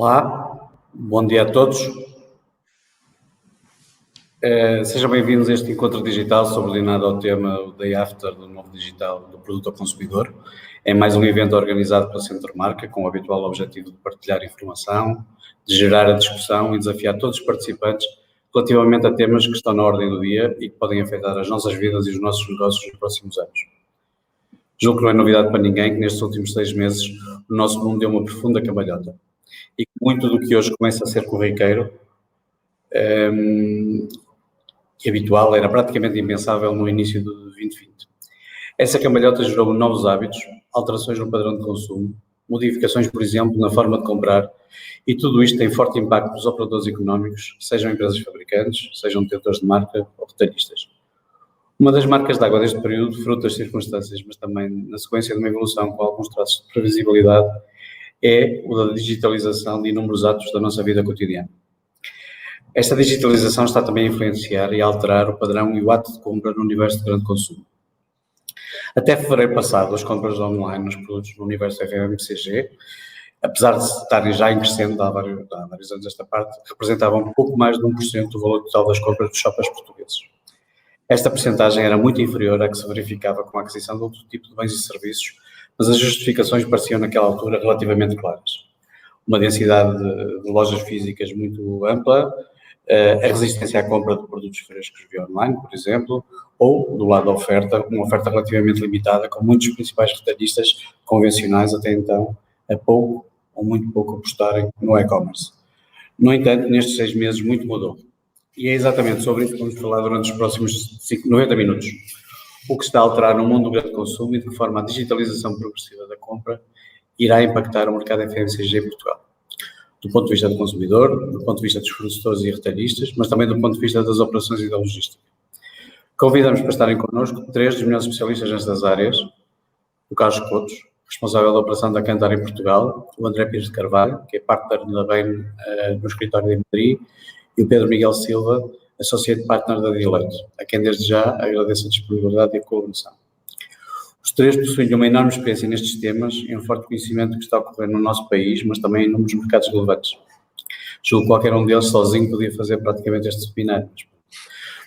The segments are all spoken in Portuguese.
Olá, bom dia a todos. Sejam bem-vindos a este encontro digital subordinado ao tema o Day After do novo digital do produto ao consumidor. É mais um evento organizado pela Centro Marca com o habitual objetivo de partilhar informação, de gerar a discussão e desafiar todos os participantes relativamente a temas que estão na ordem do dia e que podem afetar as nossas vidas e os nossos negócios nos próximos anos. Julgo que não é novidade para ninguém que nestes últimos 6 meses o nosso mundo deu uma profunda cambalhota e que muito do que hoje começa a ser corriqueiro e habitual era praticamente impensável no início de 2020. Essa cambalhota gerou novos hábitos, alterações no padrão de consumo, modificações, por exemplo, na forma de comprar, e tudo isto tem forte impacto nos operadores económicos, sejam empresas fabricantes, sejam detentores de marca ou retalhistas. Uma das marcas de água deste período, fruto das circunstâncias, mas também na sequência de uma evolução com alguns traços de previsibilidade, é o da digitalização de inúmeros atos da nossa vida cotidiana. Esta digitalização está também a influenciar e a alterar o padrão e o ato de compra no universo de grande consumo. Até fevereiro passado, as compras online nos produtos no universo FMCG, apesar de estarem já em crescendo há vários anos esta parte, representavam pouco mais de 1% do valor total das compras dos shoppers portugueses. Esta percentagem era muito inferior à que se verificava com a aquisição de outro tipo de bens e serviços, mas as justificações pareciam naquela altura relativamente claras. Uma densidade de lojas físicas muito ampla, a resistência à compra de produtos frescos via online, por exemplo, ou, do lado da oferta, uma oferta relativamente limitada, com muitos principais retalhistas convencionais até então a pouco ou muito pouco apostarem no e-commerce. No entanto, nestes 6 meses muito mudou. E é exatamente sobre isso que vamos falar durante os próximos 90 minutos. O que está a alterar no mundo do grande consumo e de que forma a digitalização progressiva da compra irá impactar o mercado FMCG em Portugal. Do ponto de vista do consumidor, do ponto de vista dos fornecedores e retalhistas, mas também do ponto de vista das operações e da logística. Convidamos para estarem connosco 3 dos melhores especialistas nestas áreas: o Carlos Coutos, responsável da operação da Kantar em Portugal, o André Pires de Carvalho, que é partner da BEM no escritório de Madrid, e o Pedro Miguel Silva, Associate Partner da Deloitte, a quem desde já agradeço a disponibilidade e a colaboração. Os 3 possuem uma enorme experiência nestes temas e um forte conhecimento do que está a ocorrer no nosso país, mas também em inúmeros mercados relevantes. Julgo que qualquer um deles sozinho podia fazer praticamente este seminário.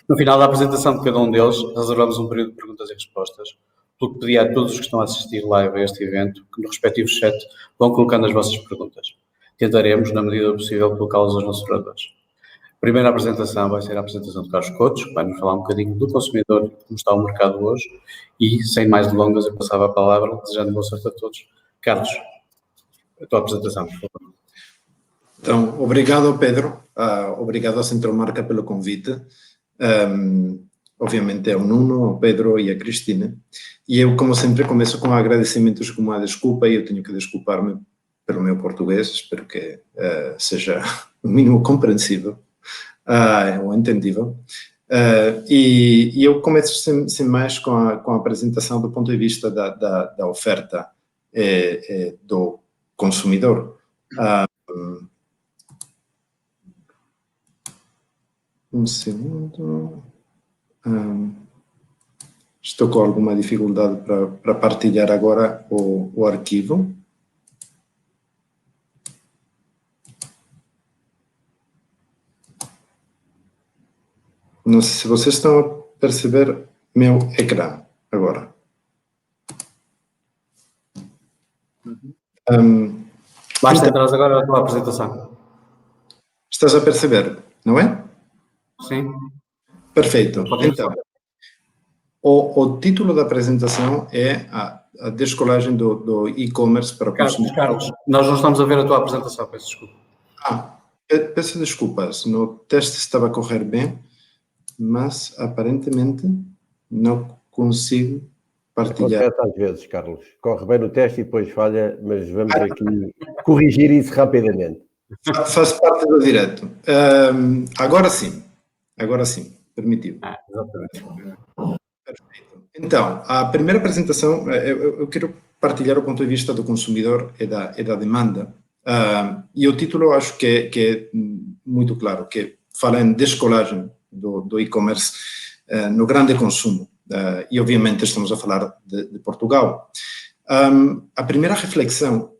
No final da apresentação de cada um deles, reservamos um período de perguntas e respostas, pelo que pedi a todos os que estão a assistir live a este evento que no respectivo chat vão colocando as vossas perguntas. Tentaremos, na medida do possível, colocá-las aos nossos oradores. A primeira apresentação vai ser a apresentação de Carlos Coutos, que vai nos falar um bocadinho do consumidor e como está o mercado hoje. E, sem mais delongas, eu passava a palavra, desejando boa sorte a todos. Carlos, a tua apresentação, por favor. Então, obrigado, Pedro. Obrigado à Centro Marca pelo convite. Obviamente ao Nuno, ao Pedro e à Cristina. E eu, como sempre, começo com agradecimentos com uma desculpa, e eu tenho que desculpar-me pelo meu português, espero que seja o mínimo compreensível. Ou entendível. E eu começo sem mais com a apresentação do ponto de vista da oferta do consumidor. Um segundo. Estou com alguma dificuldade para partilhar agora o arquivo. Não sei se vocês estão a perceber meu ecrã agora. Basta entrar agora na tua apresentação. Estás a perceber, não é? Sim. Perfeito. Então, o título da apresentação é a descolagem do e-commerce para o consumidor. Carlos, nós não estamos a ver a tua apresentação, peço desculpa. Peço desculpas, no teste estava a correr bem, mas aparentemente não consigo partilhar. Acontece às vezes, Carlos. Corre bem no teste e depois falha, mas vamos aqui corrigir isso rapidamente. Faz parte do direto. Agora sim, permitiu. Exatamente. Perfeito. Então, a primeira apresentação, eu quero partilhar o ponto de vista do consumidor e da demanda. E o título acho que é muito claro, que fala em descolagem do e-commerce no grande consumo. E obviamente estamos a falar de Portugal. A primeira reflexão,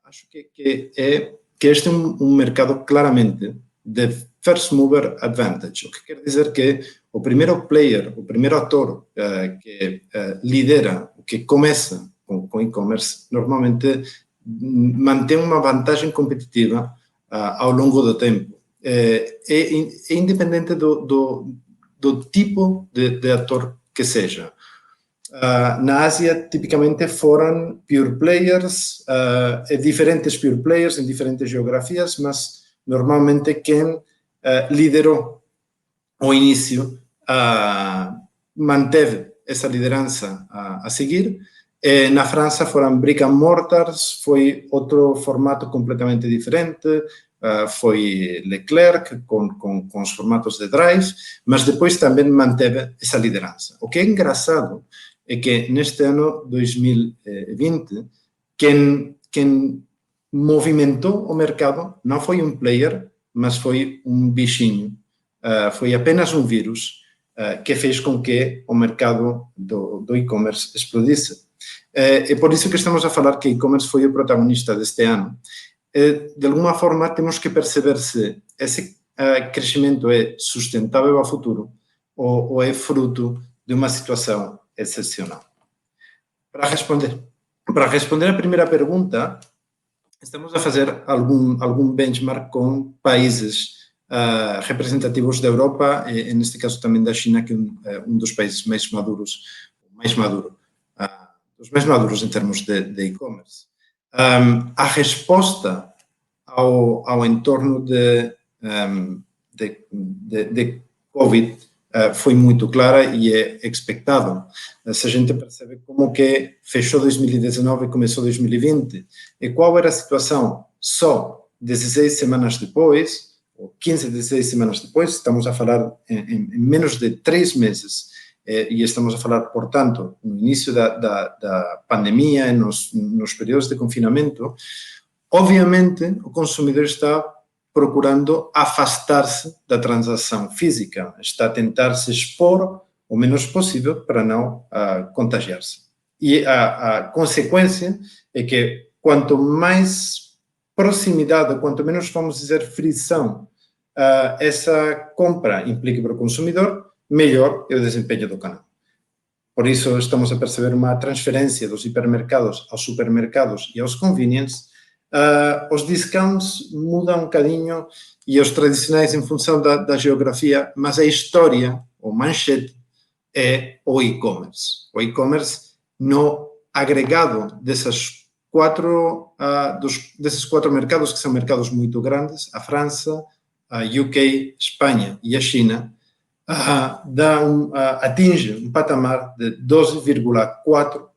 acho que é que este é um mercado claramente de first mover advantage, o que quer dizer que o primeiro player, o primeiro ator que lidera, que começa com e-commerce, normalmente mantém uma vantagem competitiva ao longo do tempo. É independente do tipo de ator que seja. Na Ásia, tipicamente, foram pure players, diferentes pure players em diferentes geografias, mas normalmente quem liderou o início manteve essa liderança a seguir. Na França foram brick and mortars, foi outro formato completamente diferente, foi Leclerc com os formatos de drive, mas depois também manteve essa liderança. O que é engraçado é que neste ano 2020, quem movimentou o mercado não foi um player, mas foi um bichinho, foi apenas um vírus que fez com que o mercado do e-commerce explodisse. É por isso que estamos a falar que e-commerce foi o protagonista deste ano. De alguma forma, temos que perceber se esse crescimento é sustentável ao futuro ou é fruto de uma situação excepcional. Para responder a primeira pergunta, estamos a fazer algum benchmark com países representativos da Europa, e neste caso também da China, que é um dos países mais maduros em termos de e-commerce. A resposta ao entorno de Covid foi muito clara e é expectável. Se a gente percebe como que fechou 2019 e começou 2020, e qual era a situação só 16 semanas depois, ou 15, 16 semanas depois, estamos a falar em menos de 3 meses, e estamos a falar, portanto, no início da pandemia, nos períodos de confinamento, obviamente o consumidor está procurando afastar-se da transação física, está a tentar se expor o menos possível para não contagiar-se. E a consequência é que quanto mais proximidade, quanto menos, vamos dizer, frição, essa compra implica para o consumidor, melhor é o desempenho do canal. Por isso, estamos a perceber uma transferência dos hipermercados aos supermercados e aos convenience. Os discounts mudam um bocadinho e os tradicionais em função da geografia, mas a história, o manchete, é o e-commerce. O e-commerce no agregado desses quatro mercados, que são mercados muito grandes, a França, a UK, Espanha e a China, atinge um patamar de 12,4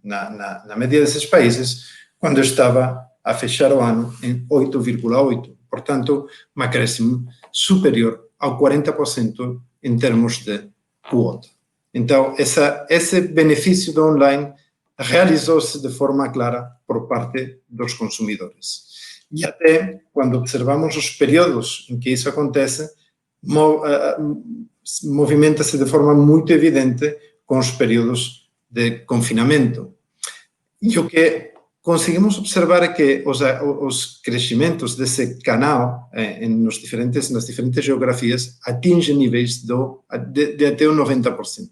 na média desses países, quando estava a fechar o ano em 8,8. Portanto, um acréscimo superior ao 40% em termos de quota. Então, esse benefício do online realizou-se de forma clara por parte dos consumidores. E até quando observamos os períodos em que isso acontece, movimenta-se de forma muito evidente com os períodos de confinamento. E o que conseguimos observar é que os crescimentos desse canal nas diferentes geografias atingem níveis de até o 90%.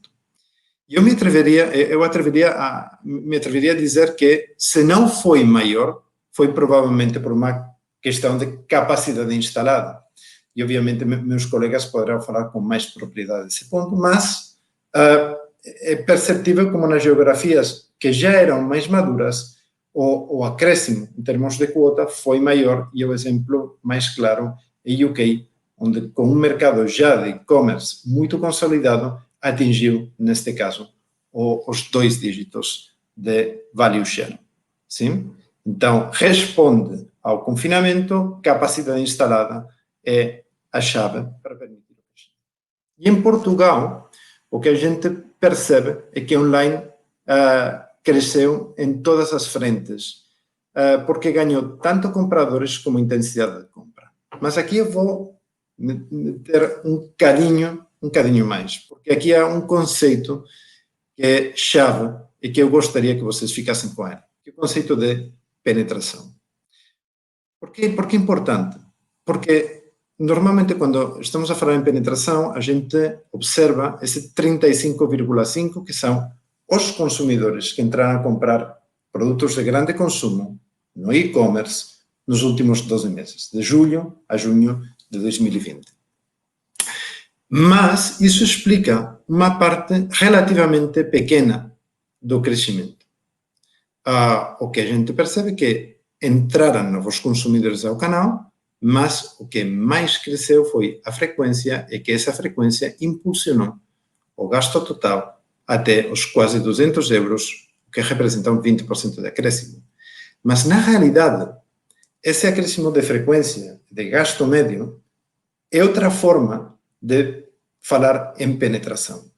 Eu me atreveria a dizer que, se não foi maior, foi provavelmente por uma questão de capacidade instalada. E, obviamente, meus colegas poderão falar com mais propriedade desse ponto, mas é perceptível como nas geografias que já eram mais maduras, o acréscimo em termos de quota foi maior, e o exemplo mais claro é o UK, onde, com um mercado já de e-commerce muito consolidado, atingiu, neste caso, os 2 dígitos de value share. Sim? Então, responde ao confinamento, capacidade instalada é a chave para permitir o crescimento. E em Portugal, o que a gente percebe é que online cresceu em todas as frentes, porque ganhou tanto compradores como intensidade de compra. Mas aqui eu vou meter um bocadinho mais, porque aqui há um conceito que é chave e que eu gostaria que vocês ficassem com ele, que é o conceito de penetração. Por que é importante? Porque normalmente quando estamos a falar em penetração, a gente observa esse 35,5% que são os consumidores que entraram a comprar produtos de grande consumo no e-commerce nos últimos 12 meses, de julho a junho de 2020. Mas isso explica uma parte relativamente pequena do crescimento. O que a gente percebe é que entraram novos consumidores ao canal, mas o que mais cresceu foi a frequência e que essa frequência impulsionou o gasto total até os quase 200 euros, o que representa um 20% de acréscimo. Mas, na realidade, esse acréscimo de frequência, de gasto médio, é outra forma de falar em penetração.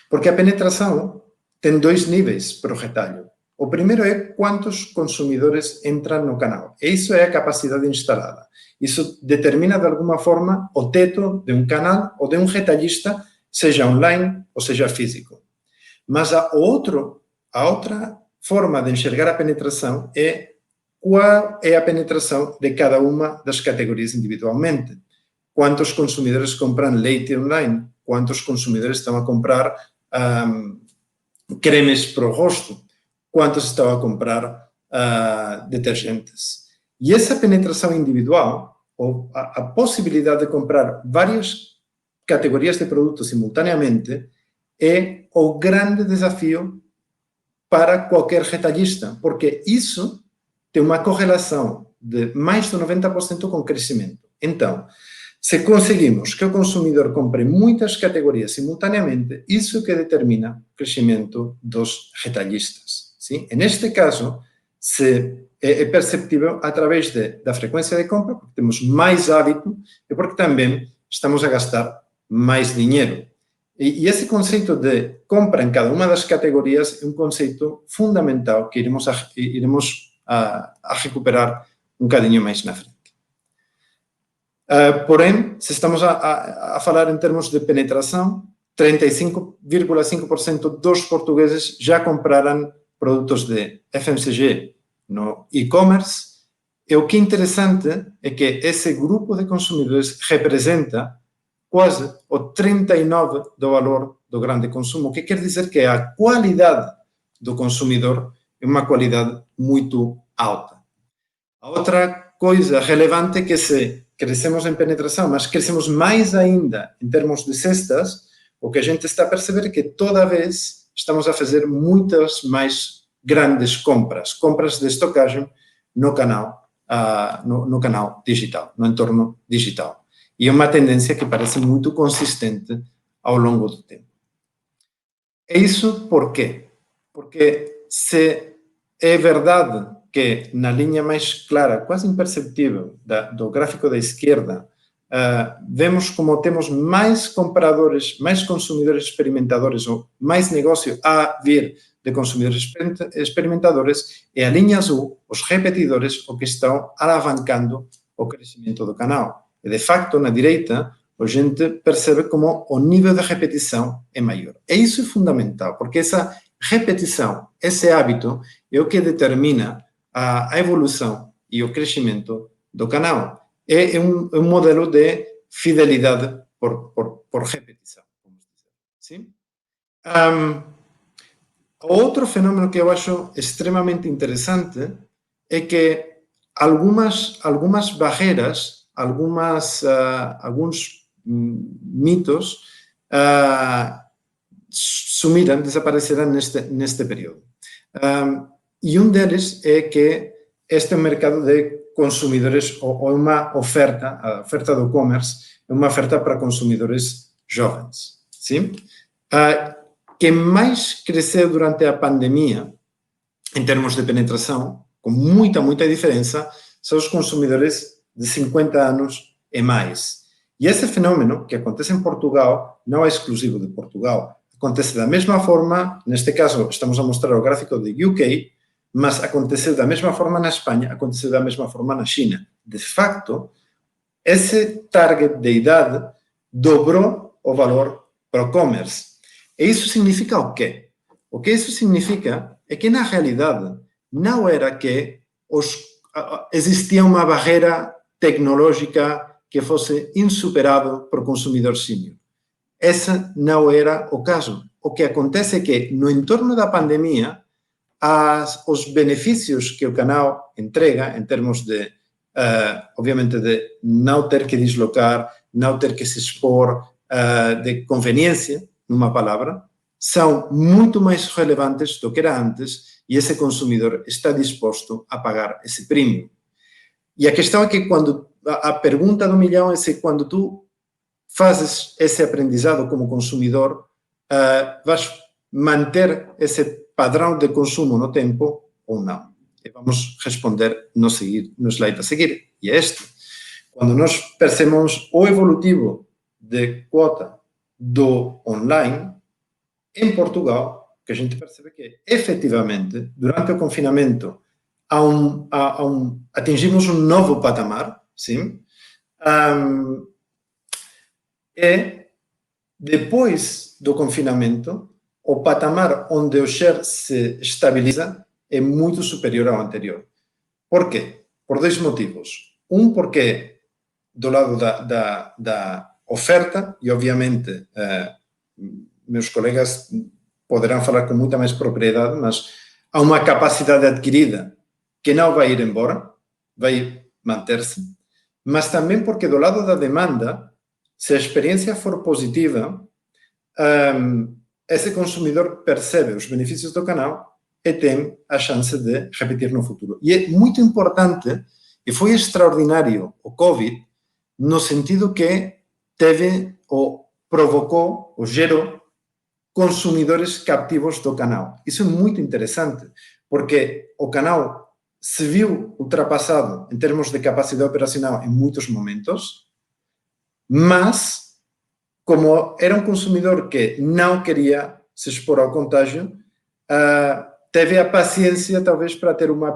Porque a penetração tem dois níveis para o retalho. O primeiro é quantos consumidores entram no canal. Isso é a capacidade instalada. Isso determina, de alguma forma, o teto de um canal ou de um retalhista, seja online ou seja físico. Mas a outra forma de enxergar a penetração é qual é a penetração de cada uma das categorias individualmente. Quantos consumidores compram leite online? Quantos consumidores estão a comprar cremes para o rosto? Quantos estão a comprar detergentes? E essa penetração individual, ou a possibilidade de comprar várias categorias de produtos simultaneamente, é o grande desafio para qualquer retalhista, porque isso tem uma correlação de mais de 90% com o crescimento. Então, se conseguimos que o consumidor compre muitas categorias simultaneamente, isso é o que determina o crescimento dos retalhistas. Sim? Neste caso, é perceptível através da frequência de compra, porque temos mais hábito e porque também estamos a gastar mais dinheiro. E esse conceito de compra em cada uma das categorias é um conceito fundamental que iremos a recuperar um bocadinho mais na frente. Porém, se estamos a falar em termos de penetração, 35,5% dos portugueses já compraram produtos de FMCG no e-commerce. E o que é interessante é que esse grupo de consumidores representa quase o 39% do valor do grande consumo, o que quer dizer que a qualidade do consumidor é uma qualidade muito alta. A outra coisa relevante é que se crescemos em penetração, mas crescemos mais ainda em termos de cestas, o que a gente está a perceber é que toda vez estamos a fazer muitas mais grandes compras de estocagem no canal digital, no entorno digital. E é uma tendência que parece muito consistente ao longo do tempo. É isso por quê? Porque se é verdade que na linha mais clara, quase imperceptível, do gráfico da esquerda, vemos como temos mais compradores, mais consumidores experimentadores, ou mais negócio a vir de consumidores experimentadores, e a linha azul, os repetidores, o que estão alavancando o crescimento do canal. E, de facto, na direita, a gente percebe como o nível de repetição é maior. E isso é fundamental, porque essa repetição, esse hábito, é o que determina a evolução e o crescimento do canal. É um modelo de fidelidade por repetição. Sim? Outro fenômeno que eu acho extremamente interessante é que algumas barreiras, alguns mitos sumiram, desapareceram neste período. E um deles é que este mercado de consumidores, ou uma oferta, a oferta do e-commerce, é uma oferta para consumidores jovens. Sim? Que mais cresceu durante a pandemia, em termos de penetração, com muita diferença, são os consumidores de 50 anos e mais. E esse fenômeno, que acontece em Portugal, não é exclusivo de Portugal. Acontece da mesma forma, neste caso estamos a mostrar o gráfico de UK, mas aconteceu da mesma forma na Espanha, aconteceu da mesma forma na China. De facto, esse target de idade dobrou o valor para o e-commerce. E isso significa o quê? O que isso significa é que, na realidade, não era que existia uma barreira tecnológica que fosse insuperável para o consumidor sênior. Esse não era o caso. O que acontece é que, no entorno da pandemia, os benefícios que o canal entrega, em termos de, obviamente, de não ter que deslocar, não ter que se expor, de conveniência, numa palavra, são muito mais relevantes do que era antes e esse consumidor está disposto a pagar esse prêmio. E a questão é que a pergunta do milhão é se quando tu fazes esse aprendizado como consumidor, vais manter esse padrão de consumo no tempo ou não. E vamos responder no slide a seguir, e é este. Quando nós percebemos o evolutivo de quota do online, em Portugal, que a gente percebe que, efetivamente, durante o confinamento, atingimos um novo patamar, sim, e depois do confinamento, o patamar onde o share se estabiliza é muito superior ao anterior. Por quê? Por dois motivos. Um, porque do lado da oferta, e obviamente meus colegas poderão falar com muita mais propriedade, mas há uma capacidade adquirida que não vai ir embora, vai manter-se, mas também porque do lado da demanda, se a experiência for positiva, esse consumidor percebe os benefícios do canal e tem a chance de repetir no futuro. E é muito importante, e foi extraordinário o Covid, no sentido que teve, ou provocou, ou gerou consumidores captivos do canal. Isso é muito interessante, porque o canal se viu ultrapassado em termos de capacidade operacional em muitos momentos, mas, como era um consumidor que não queria se expor ao contágio, teve a paciência, talvez, para ter umas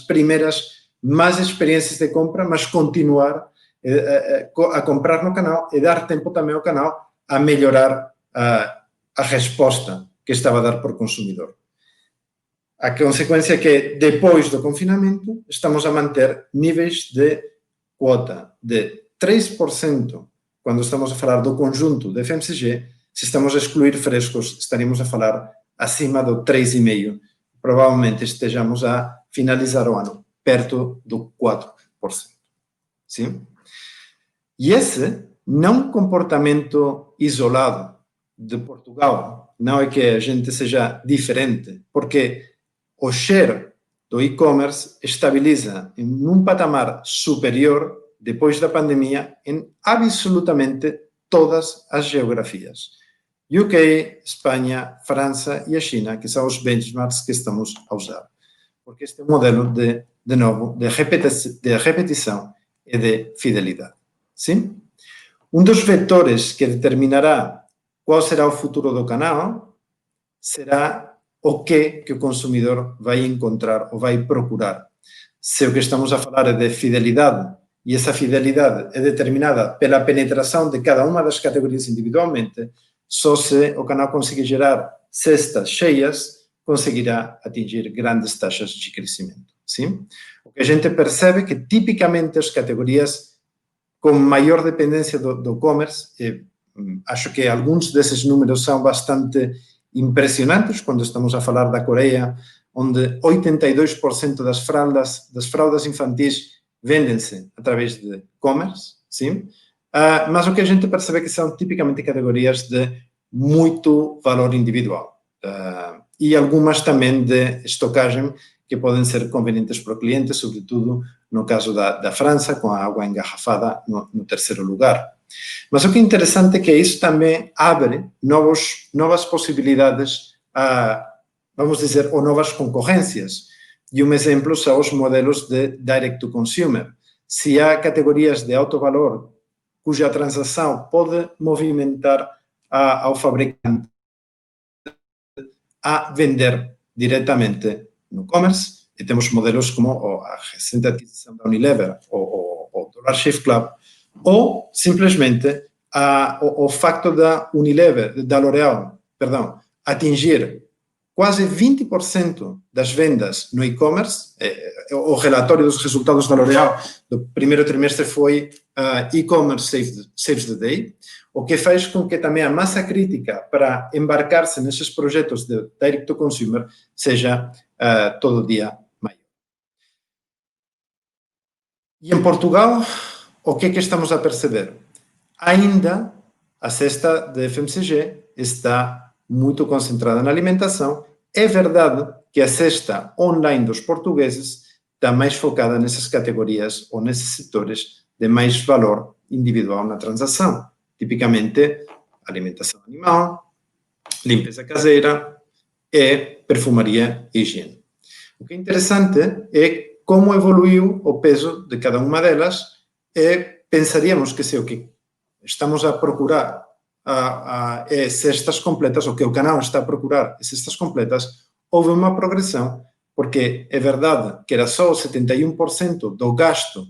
primeiras más experiências de compra, mas continuar a comprar no canal e dar tempo também ao canal a melhorar a resposta que estava a dar por consumidor. A consequência é que, depois do confinamento, estamos a manter níveis de quota de 3%, quando estamos a falar do conjunto de FMCG. Se estamos a excluir frescos, estaremos a falar acima do 3,5%. Provavelmente estejamos a finalizar o ano perto do 4%. Sim? E esse não é um comportamento isolado de Portugal. Não é que a gente seja diferente, porque o share do e-commerce estabiliza em um patamar superior depois da pandemia em absolutamente todas as geografias. UK, Espanha, França e a China, que são os benchmarks que estamos a usar. Porque este é um modelo, de novo, de repetição e de fidelidade. Sim? Um dos vetores que determinará qual será o futuro do canal será o que o consumidor vai encontrar ou vai procurar. Se o que estamos a falar é de fidelidade, e essa fidelidade é determinada pela penetração de cada uma das categorias individualmente, só se o canal conseguir gerar cestas cheias, conseguirá atingir grandes taxas de crescimento. Sim? O que a gente percebe é que, tipicamente, as categorias com maior dependência do e-commerce, acho que alguns desses números são bastante impressionantes, quando estamos a falar da Coreia, onde 82% das fraldas infantis vendem-se através de e-commerce, sim? Mas o que a gente percebe é que são tipicamente categorias de muito valor individual. E algumas também de estocagem que podem ser convenientes para o cliente, sobretudo no caso da França, com a água engarrafada no terceiro lugar. Mas o que é interessante é que isso também abre novas possibilidades, vamos dizer, ou novas concorrências. E um exemplo são os modelos de direct-to-consumer. Se há categorias de alto valor cuja transação pode movimentar ao fabricante a vender diretamente no e-commerce, e temos modelos como a recente aquisição da Unilever ou o Dollar Shave Club, ou simplesmente o facto da Unilever, da L'Oréal, atingir quase 20% das vendas no e-commerce, o relatório dos resultados da L'Oréal do primeiro trimestre foi e-commerce saves the day, o que faz com que também a massa crítica para embarcar-se nesses projetos de direct to consumer seja todo dia maior. E em Portugal, o que estamos a perceber? Ainda a cesta de FMCG está muito concentrada na alimentação. É verdade que a cesta online dos portugueses está mais focada nessas categorias ou nesses setores de mais valor individual na transação. Tipicamente, alimentação animal, limpeza caseira e perfumaria e higiene. O que é interessante é como evoluiu o peso de cada uma delas e pensaríamos que se o que estamos a procurar cestas completas, o que o canal está a procurar cestas completas, houve uma progressão, porque é verdade que era só 71% do gasto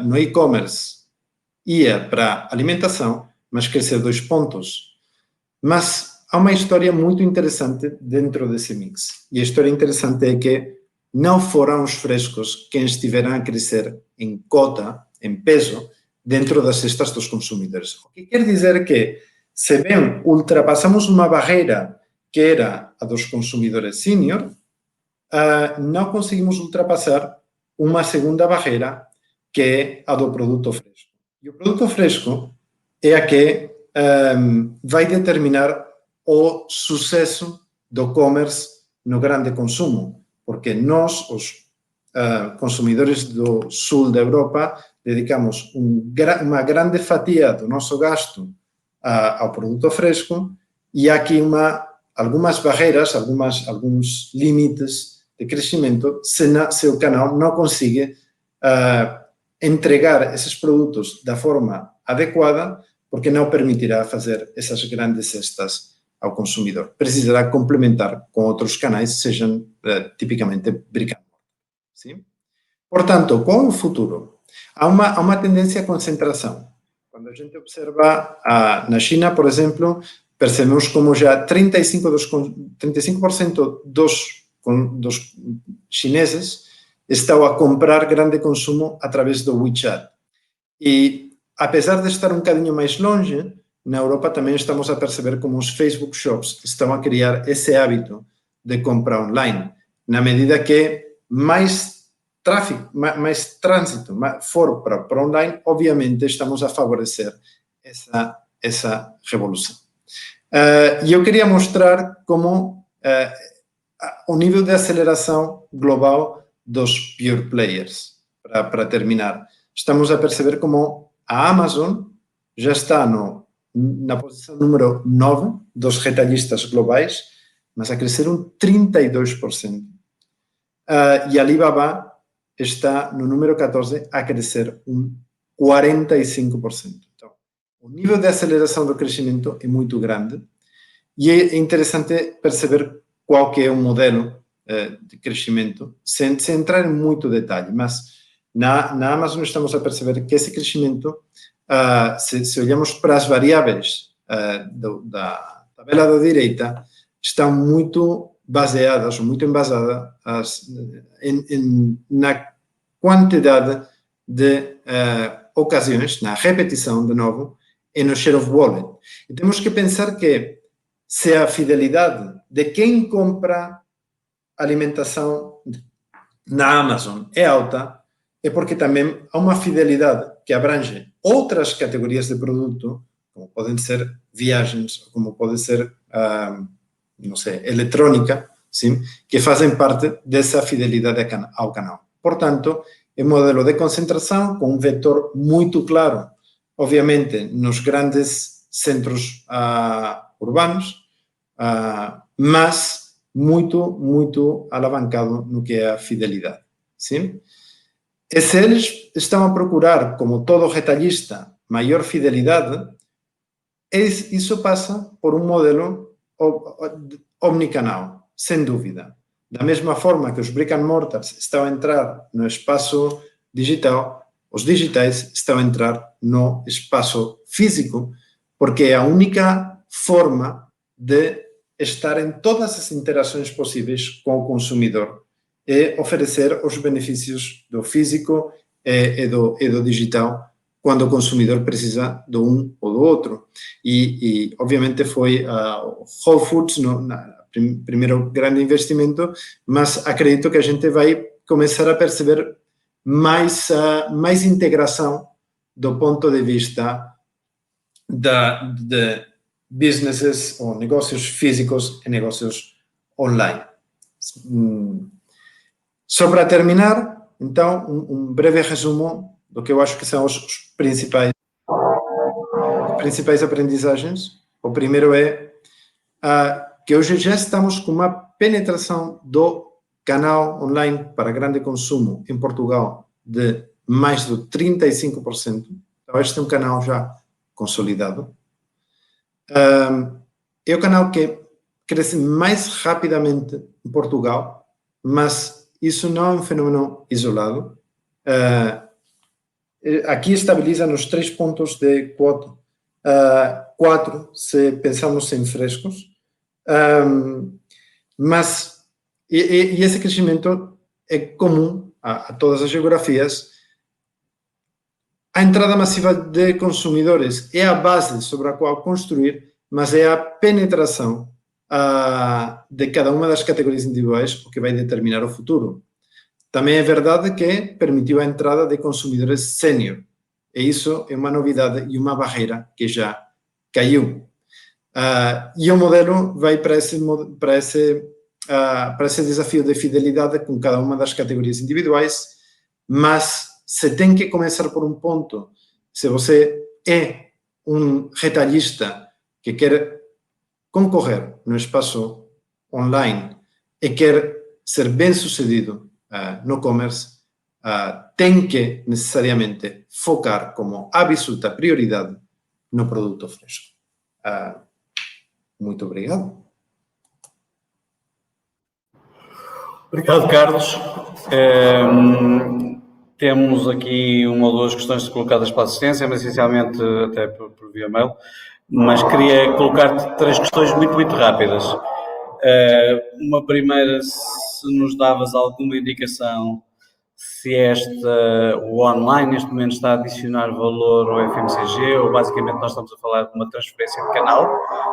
no e-commerce ia para alimentação, mas cresceu 2 pontos. Mas há uma história muito interessante dentro desse mix. E a história interessante é que não foram os frescos quem estiveram a crescer em cota, em peso, dentro das cestas dos consumidores. O que quer dizer que, se bem ultrapassamos uma barreira que era a dos consumidores sênior, não conseguimos ultrapassar uma segunda barreira, que é a do produto fresco. E o produto fresco é a que vai determinar o sucesso do e-commerce no grande consumo, porque nós, os consumidores do sul da Europa, dedicamos uma grande fatia do nosso gasto ao produto fresco e há aqui algumas barreiras, alguns limites de crescimento se o canal não consegue entregar esses produtos da forma adequada, porque não permitirá fazer essas grandes cestas ao consumidor. Precisará complementar com outros canais, sejam tipicamente brick-and-mortar. Sim? Portanto, qual é o futuro? Há uma tendência à concentração. Quando a gente observa na China, por exemplo, percebemos como já 35% dos chineses estão a comprar grande consumo através do WeChat. E, apesar de estar um bocadinho mais longe, na Europa também estamos a perceber como os Facebook Shops estão a criar esse hábito de compra online, na medida que mais tráfego, mais trânsito for para online, obviamente estamos a favorecer essa revolução. E eu queria mostrar como o nível de aceleração global dos pure players. Para terminar, estamos a perceber como a Amazon já está na posição número 9 dos retalhistas globais, mas a crescer 32%. E a Alibaba está no número 14 a crescer 45%. Então, o nível de aceleração do crescimento é muito grande e é interessante perceber qual que é o modelo de crescimento, sem entrar em muito detalhe, mas na Amazon estamos a perceber que esse crescimento, se olhamos para as variáveis da tabela da direita, estão muito baseadas ou muito embasadas na quantidade de ocasiões, na repetição, de novo, e no share of wallet. E temos que pensar que se a fidelidade de quem compra alimentação na Amazon é alta, é porque também há uma fidelidade que abrange outras categorias de produto, como podem ser viagens, como pode ser, não sei, eletrônica, sim, que fazem parte dessa fidelidade ao canal. Portanto, é um modelo de concentração com um vetor muito claro, obviamente, nos grandes centros urbanos, mas muito alavancado no que é a fidelidade. Sim? E se eles estão a procurar, como todo retalhista, maior fidelidade, isso passa por um modelo omnicanal, sem dúvida. Da mesma forma que os brick-and-mortars estão a entrar no espaço digital, os digitais estão a entrar no espaço físico, porque é a única forma de estar em todas as interações possíveis com o consumidor e oferecer os benefícios do físico e do digital quando o consumidor precisa do um ou do outro. E obviamente, foi o Whole Foods primeiro grande investimento, mas acredito que a gente vai começar a perceber mais integração do ponto de vista de businesses ou negócios físicos e negócios online. Só para terminar, então, um breve resumo do que eu acho que são os principais aprendizagens. O primeiro é que hoje já estamos com uma penetração do canal online para grande consumo em Portugal de mais de 35%. Então, este é um canal já consolidado. É o canal que cresce mais rapidamente em Portugal, mas isso não é um fenômeno isolado. Aqui estabiliza nos 3 pontos de quota, 4 se pensarmos em frescos, mas esse crescimento é comum a todas as geografias. A entrada massiva de consumidores é a base sobre a qual construir, mas é a penetração de cada uma das categorias individuais o que vai determinar o futuro. Também é verdade que permitiu a entrada de consumidores sênior, e isso é uma novidade e uma barreira que já caiu. E o modelo vai para esse desafio de fidelidade com cada uma das categorias individuais, mas se tem que começar por um ponto. Se você é um retalhista que quer concorrer no espaço online e quer ser bem-sucedido no e-commerce, tem que necessariamente focar como absoluta prioridade no produto fresco. Muito obrigado. Obrigado, Carlos. Temos aqui uma ou duas questões colocadas para a assistência, mas essencialmente até por via mail, mas queria colocar-te 3 questões muito rápidas. Uma primeira, se nos davas alguma indicação se o online neste momento está a adicionar valor ao FMCG, ou basicamente nós estamos a falar de uma transferência de canal.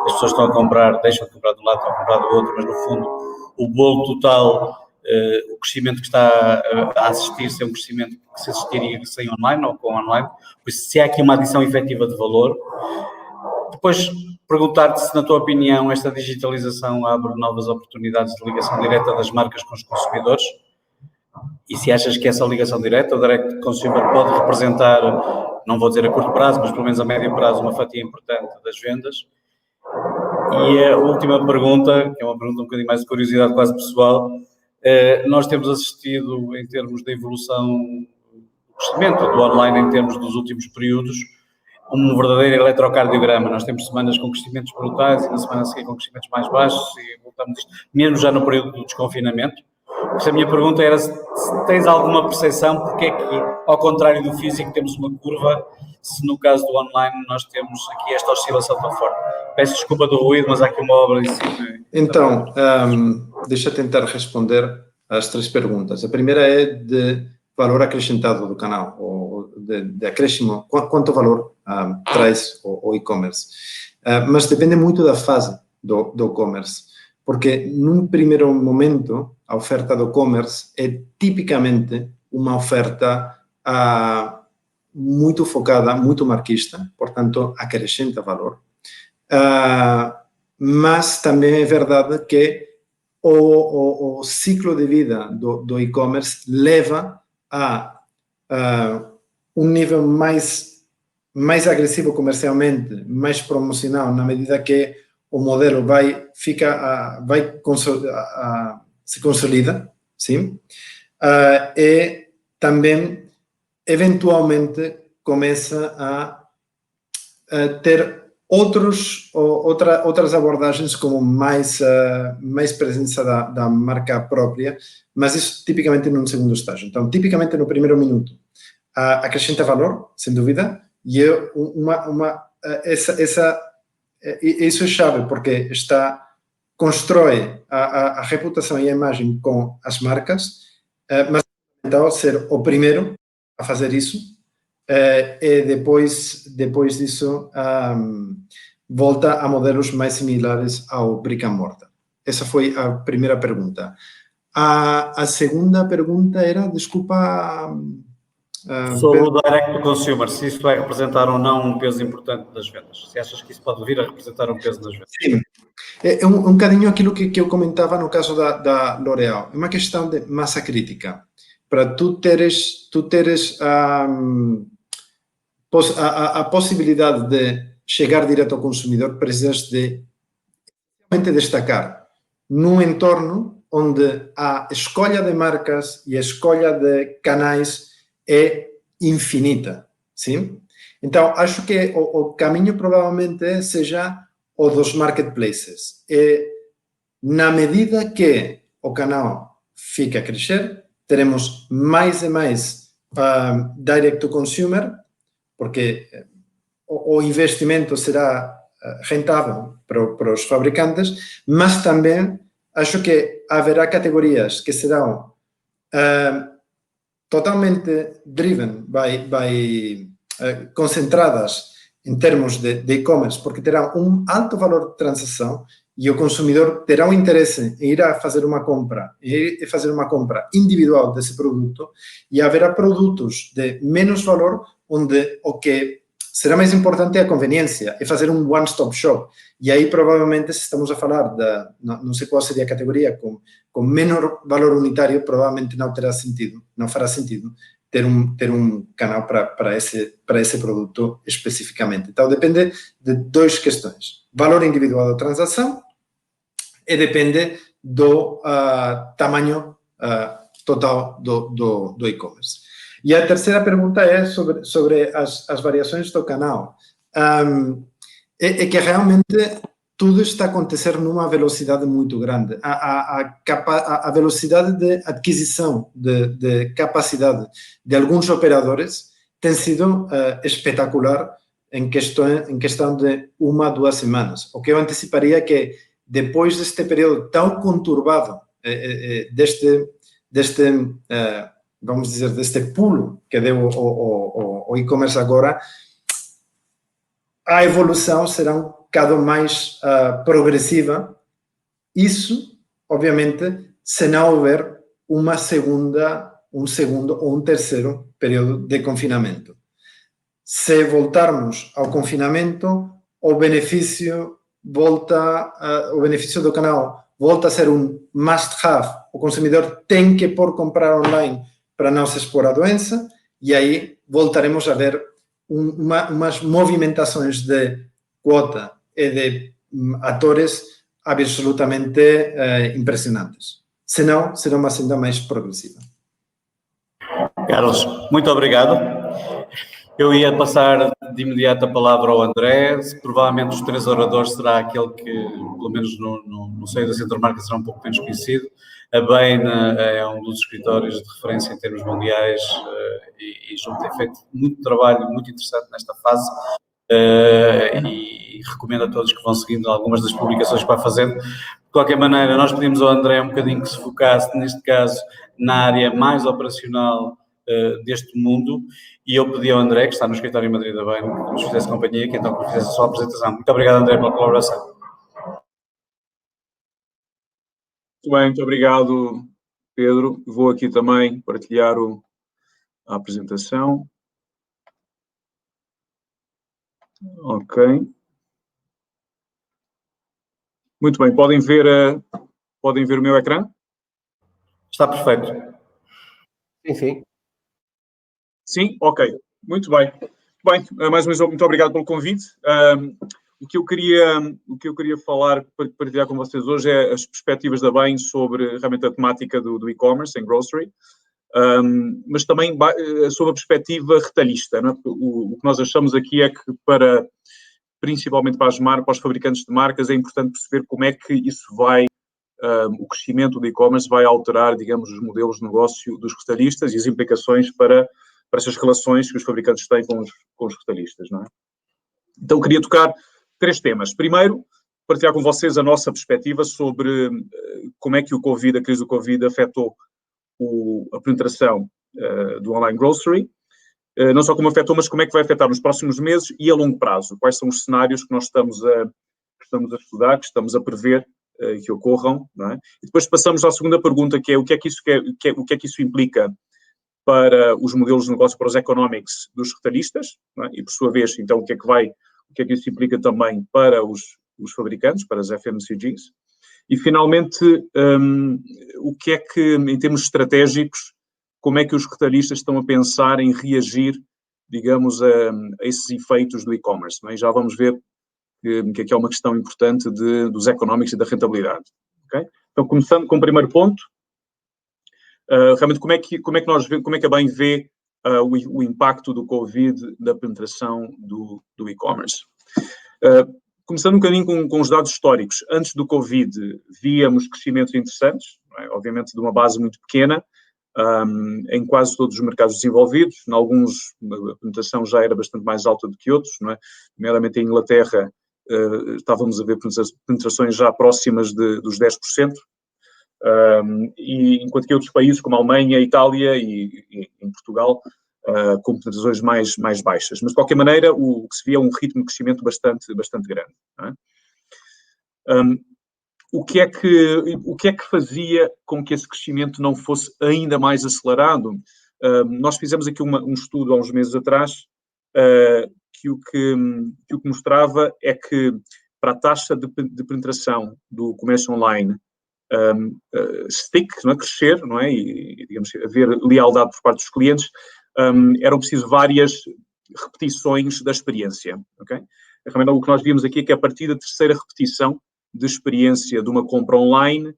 As pessoas estão a comprar, deixam de comprar de um lado, estão a comprar do outro, mas no fundo o bolo total, o crescimento que está a assistir-se é um crescimento que se assistiria sem online ou com online, por isso se há aqui uma adição efetiva de valor. Depois, perguntar-te se, na tua opinião, esta digitalização abre novas oportunidades de ligação direta das marcas com os consumidores, e se achas que essa ligação direta, o direct consumer, pode representar, não vou dizer a curto prazo, mas pelo menos a médio prazo, uma fatia importante das vendas. E a última pergunta, que é uma pergunta um bocadinho mais de curiosidade quase pessoal, nós temos assistido, em termos de evolução do crescimento do online, em termos dos últimos períodos, um verdadeiro eletrocardiograma. Nós temos semanas com crescimentos brutais e na semana a seguir com crescimentos mais baixos, e voltamos isto, mesmo já no período do desconfinamento. A minha pergunta era se tens alguma percepção porque é que, ao contrário do físico, temos uma curva, se no caso do online nós temos aqui esta oscilação tão forte. Peço desculpa do ruído, mas há aqui uma obra em cima. Então, deixa eu tentar responder às 3 perguntas. A primeira é de valor acrescentado do canal, ou de acréscimo, quanto valor traz o e-commerce. Mas depende muito da fase do e-commerce, porque num primeiro momento a oferta do e-commerce é tipicamente uma oferta muito focada, muito marquista, portanto acrescenta valor. Mas também é verdade que o ciclo de vida do e-commerce leva a um nível mais agressivo comercialmente, mais promocional, na medida que o modelo se consolida, sim, e também, eventualmente, começa a ter outras abordagens, como mais presença da marca própria, mas isso tipicamente num segundo estágio. Então, tipicamente no primeiro minuto, acrescenta valor, sem dúvida, e isso é chave, porque está constrói a reputação e a imagem com as marcas, mas é fundamental ser o primeiro a fazer isso, e depois disso volta a modelos mais similares ao brick and mortar. Essa foi a primeira pergunta. A segunda pergunta era, desculpa... sobre o direct to consumer, se isso vai representar ou não um peso importante nas vendas. Se achas que isso pode vir a representar um peso nas vendas? Sim. É um bocadinho aquilo que eu comentava no caso da L'Oréal. É uma questão de massa crítica. Para tu teres a possibilidade de chegar direto ao consumidor, precisas de realmente destacar num entorno onde a escolha de marcas e a escolha de canais é infinita, sim? Então, acho que o caminho provavelmente seja o dos marketplaces. E, na medida que o canal fica a crescer, teremos mais e mais direct to consumer, porque o investimento será rentável para os fabricantes, mas também acho que haverá categorias que serão totalmente driven concentradas em termos de e-commerce, porque terão um alto valor de transação e o consumidor terá um interesse em ir a fazer uma compra, individual desse produto, e haverá produtos de menos valor onde o que será mais importante é a conveniência, é fazer um one-stop shop. E aí, provavelmente, se estamos a falar não sei qual seria a categoria, com menor valor unitário, provavelmente não fará sentido ter um canal para esse produto especificamente. Então, depende de duas questões. Valor individual da transação e depende do tamanho total do e-commerce. E a terceira pergunta é sobre as variações do canal. É que realmente tudo está a acontecer numa velocidade muito grande. A velocidade de aquisição de capacidade de alguns operadores tem sido espetacular em questão de 1 a 2 semanas. O que eu anteciparia é que depois deste período tão conturbado, vamos dizer, deste pulo que deu o e-commerce agora, a evolução será um bocado mais progressiva. Isso, obviamente, se não houver um segundo ou um terceiro período de confinamento. Se voltarmos ao confinamento, o benefício do canal volta a ser um must-have. O consumidor tem que comprar online para não se expor à doença, e aí voltaremos a ver umas movimentações de quota e de atores absolutamente impressionantes. Senão, será uma senda mais progressiva. Carlos, muito obrigado. Eu ia passar de imediato a palavra ao André. Provavelmente dos 3 oradores será aquele que, pelo menos no seio da Centromarca, será um pouco menos conhecido. A Bain é um dos escritórios de referência em termos mundiais e junto tem feito muito trabalho, muito interessante nesta fase. E recomendo a todos que vão seguindo algumas das publicações que vai fazendo. De qualquer maneira, nós pedimos ao André um bocadinho que se focasse, neste caso, na área mais operacional deste mundo, e eu pedi ao André, que está no escritório em Madrid da Bain, que nos fizesse companhia, que então fizesse a sua apresentação. Muito obrigado, André, pela colaboração. Muito bem, muito obrigado, Pedro. Vou aqui também partilhar a apresentação. Ok. Muito bem, podem ver o meu ecrã? Está perfeito. Sim. Sim? Ok. Muito bem. Bem, mais uma vez, muito obrigado pelo convite. O que eu queria falar, partilhar com vocês hoje é as perspectivas da Bain sobre realmente a temática do e-commerce em grocery, mas também sobre a perspectiva retalhista. Não é? O que nós achamos aqui é que principalmente para os fabricantes de marcas, é importante perceber como é que isso o crescimento do e-commerce vai alterar, digamos, os modelos de negócio dos retalhistas e as implicações para essas relações que os fabricantes têm com os retalhistas, não é? Então, queria tocar 3 temas. Primeiro, partilhar com vocês a nossa perspectiva sobre como é que a crise do Covid afetou a penetração do online grocery, não só como afetou, mas como é que vai afetar nos próximos meses e a longo prazo. Quais são os cenários que nós estamos a estudar, que estamos a prever que ocorram, não é? E depois passamos à segunda pergunta, que é o que é que isso implica para os modelos de negócio, para os economics dos retalhistas, não é? E por sua vez, então, o que é que isso implica também para os fabricantes, para as FMCGs. E, finalmente, o que é que, em termos estratégicos, como é que os retalhistas estão a pensar em reagir, digamos, a esses efeitos do e-commerce, não é? E já vamos ver que aqui é uma questão importante dos economics e da rentabilidade. Okay? Então, começando com o primeiro ponto, realmente como é que a BEM vê o impacto do Covid da penetração do e-commerce. Começando um bocadinho com os dados históricos. Antes do Covid, víamos crescimentos interessantes, não é? Obviamente de uma base muito pequena, em quase todos os mercados desenvolvidos. Em alguns, a penetração já era bastante mais alta do que outros, não é? Nomeadamente em Inglaterra, estávamos a ver penetrações já próximas dos 10%, e enquanto que outros países, como a Alemanha, a Itália e em Portugal, com penetrações mais baixas. Mas, de qualquer maneira, o que se via é um ritmo de crescimento bastante grande. Não é? O que é que fazia com que esse crescimento não fosse ainda mais acelerado? Nós fizemos aqui um estudo há uns meses atrás, que o que mostrava é que para a taxa de penetração do comércio online não é, crescer, não é, e, digamos, haver lealdade por parte dos clientes, eram preciso várias repetições da experiência. Okay? O que nós vimos aqui é que a partir da terceira repetição de experiência de uma compra online,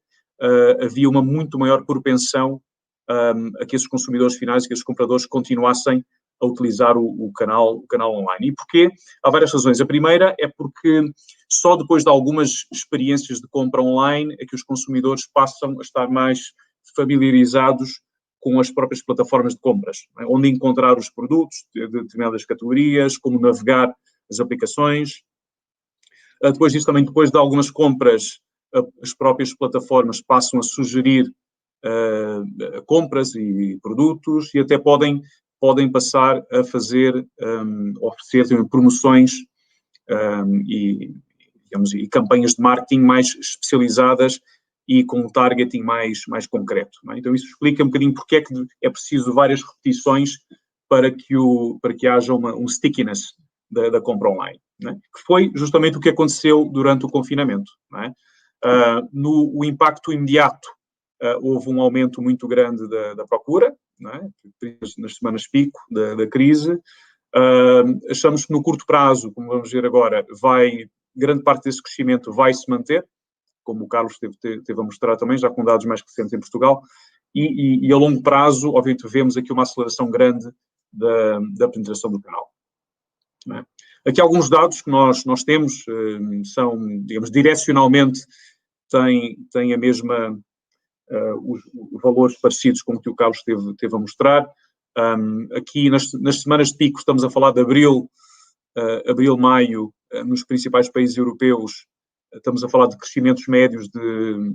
havia uma muito maior propensão a que esses consumidores finais, que esses compradores continuassem a utilizar o canal online. E porquê? Há várias razões. A primeira é porque só depois de algumas experiências de compra online é que os consumidores passam a estar mais familiarizados com as próprias plataformas de compras, não é? Onde encontrar os produtos de determinadas categorias, como navegar as aplicações. Depois disso, também depois de algumas compras, as próprias plataformas passam a sugerir compras e produtos e até podem passar a oferecer também promoções e campanhas de marketing mais especializadas e com um targeting mais concreto. Não é? Então, isso explica um bocadinho porque é que é preciso várias repetições para que haja um stickiness da compra online. Não é? Que foi justamente o que aconteceu durante o confinamento. Não é? No impacto imediato, houve um aumento muito grande da procura, não é? Nas semanas pico da crise. Achamos que no curto prazo, como vamos ver agora, grande parte desse crescimento vai se manter, como o Carlos teve a mostrar também, já com dados mais recentes em Portugal, e a longo prazo, obviamente, vemos aqui uma aceleração grande da penetração do canal. Não é? Aqui alguns dados que nós temos, são, digamos, direcionalmente, têm a mesma, os valores parecidos com o que o Carlos teve a mostrar. Aqui nas semanas de pico estamos a falar de abril, maio, nos principais países europeus, estamos a falar de crescimentos médios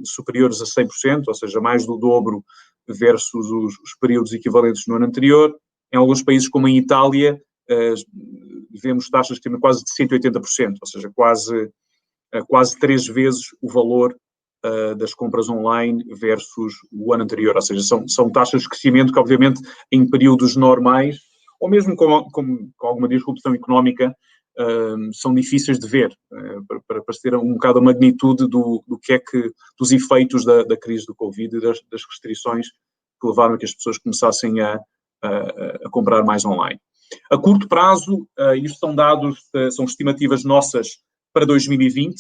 superiores a 100%, ou seja, mais do dobro versus os períodos equivalentes no ano anterior. Em alguns países, como em Itália, vemos taxas que têm quase de 180%, ou seja, quase 3 vezes o valor das compras online versus o ano anterior. Ou seja, são taxas de crescimento que, obviamente, em períodos normais, ou mesmo com alguma disrupção económica, são difíceis de ver, para ter um bocado a magnitude dos efeitos da crise do Covid e das restrições que levaram a que as pessoas começassem a comprar mais online. A curto prazo, isto são estimativas nossas para 2020,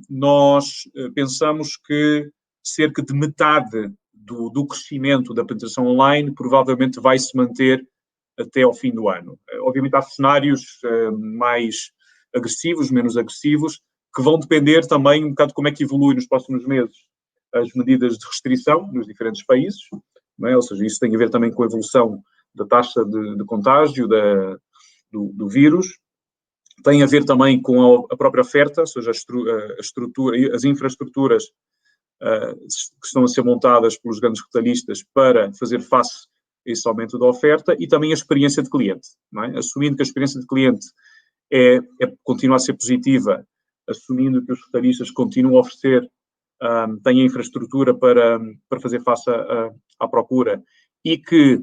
nós pensamos que cerca de metade do crescimento da penetração online provavelmente vai se manter até ao fim do ano. Obviamente há cenários mais agressivos, menos agressivos, que vão depender também um bocado de como é que evolui nos próximos meses as medidas de restrição nos diferentes países, não é? Ou seja, isso tem a ver também com a evolução da taxa de contágio do vírus. tem a ver também com a própria oferta, ou seja, a estrutura, as infraestruturas que estão a ser montadas pelos grandes retalhistas para fazer face a esse aumento da oferta, e também a experiência de cliente, não é? Assumindo que a experiência de cliente continua a ser positiva, assumindo que os retalhistas continuam a oferecer, têm a infraestrutura para fazer face à procura, e que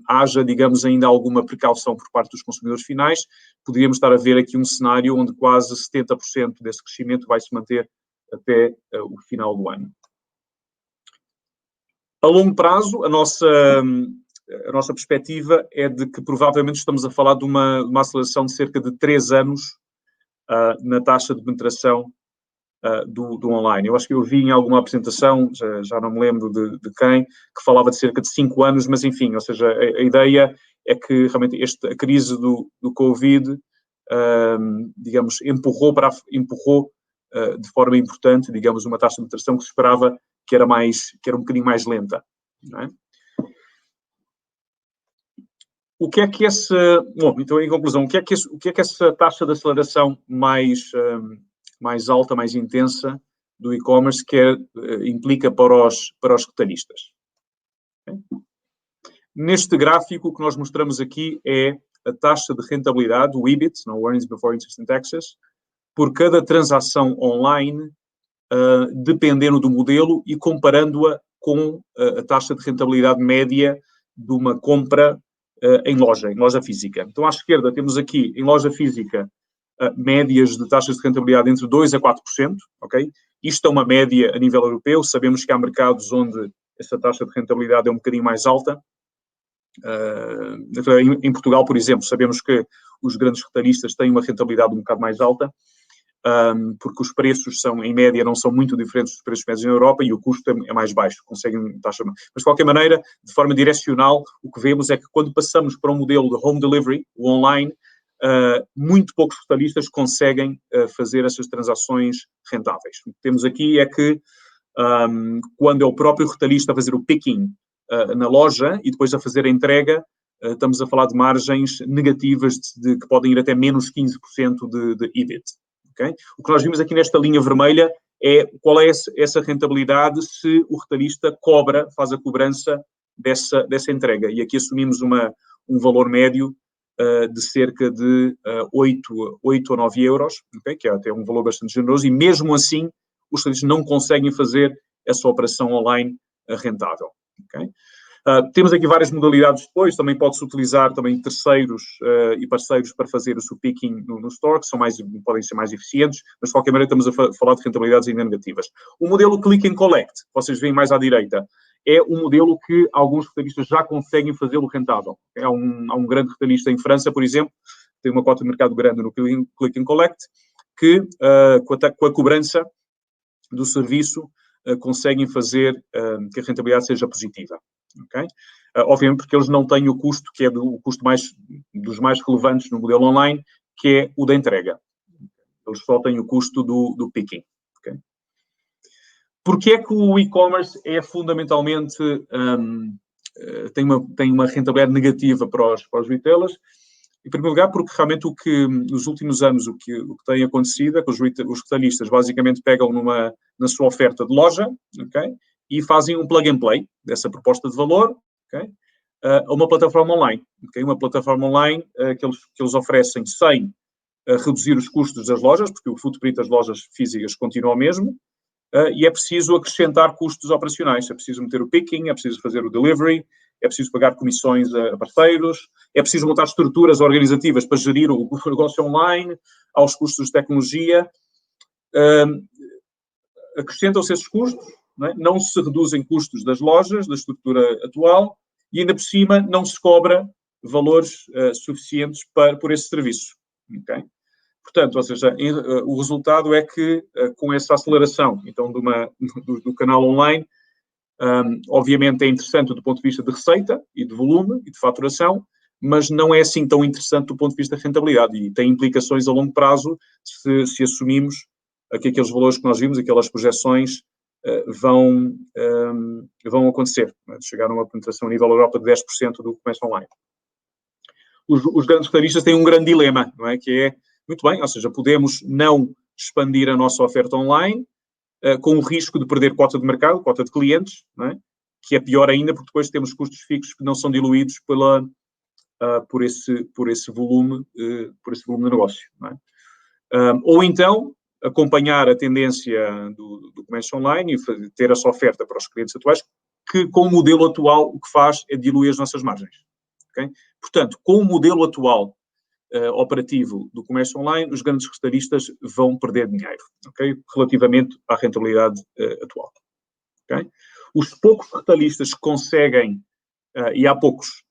haja, digamos, ainda alguma precaução por parte dos consumidores finais, poderíamos estar a ver aqui um cenário onde quase 70% desse crescimento vai se manter até o final do ano. A longo prazo, a nossa perspectiva é de que provavelmente estamos a falar de uma aceleração de cerca de 3 anos na taxa de penetração do online. Eu acho que eu vi em alguma apresentação, já não me lembro de quem, que falava de cerca de 5 anos, mas enfim, ou seja, a ideia é que realmente a crise do Covid, digamos, empurrou de forma importante, digamos, uma taxa de penetração que se esperava que era um bocadinho mais lenta, não é? O que é que então, em conclusão, o que é que essa taxa de aceleração mais alta, mais intensa do e-commerce implica para os retalhistas? Okay? Neste gráfico, o que nós mostramos aqui é a taxa de rentabilidade, o EBIT, Earnings Before Interest and Taxes, por cada transação online, dependendo do modelo e comparando-a com a taxa de rentabilidade média de uma compra em loja física. Então, à esquerda, temos aqui, em loja física, médias de taxas de rentabilidade entre 2% a 4%, ok? Isto é uma média a nível europeu. Sabemos que há mercados onde essa taxa de rentabilidade é um bocadinho mais alta. Em Portugal, por exemplo, sabemos que os grandes retalhistas têm uma rentabilidade um bocado mais alta, porque os preços em média, não são muito diferentes dos preços médios na Europa e o custo é mais baixo, conseguem taxa. Mas, de qualquer maneira, de forma direcional, o que vemos é que quando passamos para um modelo de home delivery, o online, muito poucos retalhistas conseguem fazer essas transações rentáveis. O que temos aqui é que, quando é o próprio retalhista a fazer o picking na loja e depois a fazer a entrega, estamos a falar de margens negativas que podem ir até menos 15% de EBIT. Okay? O que nós vimos aqui nesta linha vermelha é qual é essa rentabilidade se o retalhista faz a cobrança dessa entrega. E aqui assumimos um valor médio de cerca de 8 ou 9 euros, okay? Que é até um valor bastante generoso, e mesmo assim os retalhistas não conseguem fazer essa operação online rentável. Okay? Temos aqui várias modalidades depois, também pode-se utilizar também terceiros e parceiros para fazer o seu picking no store, que podem ser mais eficientes, mas de qualquer maneira estamos a falar de rentabilidades ainda negativas. O modelo Click and Collect, vocês veem mais à direita, é um modelo que alguns retalhistas já conseguem fazê-lo rentável. Há um grande retalhista em França, por exemplo, tem uma cota de mercado grande no Click and Collect, que com a cobrança do serviço conseguem fazer que a rentabilidade seja positiva. Okay? Obviamente porque eles não têm o custo, que é o custo dos mais relevantes no modelo online, que é o da entrega. Eles só têm o custo do picking. Okay? Porquê é que o e-commerce é fundamentalmente tem uma rentabilidade negativa para os retailers? Em primeiro lugar, porque realmente nos últimos anos o que tem acontecido é que os retalhistas basicamente pegam na sua oferta de loja, okay, e fazem um plug and play dessa proposta de valor, okay, a uma plataforma online. Okay, uma plataforma online que eles oferecem sem reduzir os custos das lojas, porque o footprint das lojas físicas continua o mesmo, e é preciso acrescentar custos operacionais. É preciso meter o picking, é preciso fazer o delivery, é preciso pagar comissões a parceiros, é preciso montar estruturas organizativas para gerir o negócio online, aos custos de tecnologia. Acrescentam-se esses custos, não se reduzem custos das lojas, da estrutura atual, e ainda por cima não se cobra valores suficientes por esse serviço. Okay? Portanto, ou seja, o resultado é que, com essa aceleração então, do canal online, obviamente é interessante do ponto de vista de receita e de volume e de faturação, mas não é assim tão interessante do ponto de vista de rentabilidade e tem implicações a longo prazo se assumimos que aqueles valores que nós vimos, aquelas projeções vão acontecer. Chegar a uma penetração a nível Europa de 10% do comércio online. Os grandes retalhistas têm um grande dilema, não é? Que é Muito bem, ou seja, podemos não expandir a nossa oferta online com o risco de perder cota de mercado, cota de clientes, não é? Que é pior ainda porque depois temos custos fixos que não são diluídos por esse volume de negócio, não é? Ou então, acompanhar a tendência do comércio online e ter essa oferta para os clientes atuais, que com o modelo atual o que faz é diluir as nossas margens. Okay? Portanto, com o modelo atual operativo do comércio online, os grandes retalhistas vão perder dinheiro, okay? Relativamente à rentabilidade atual. Okay? Os poucos retalhistas que conseguem, e há poucos,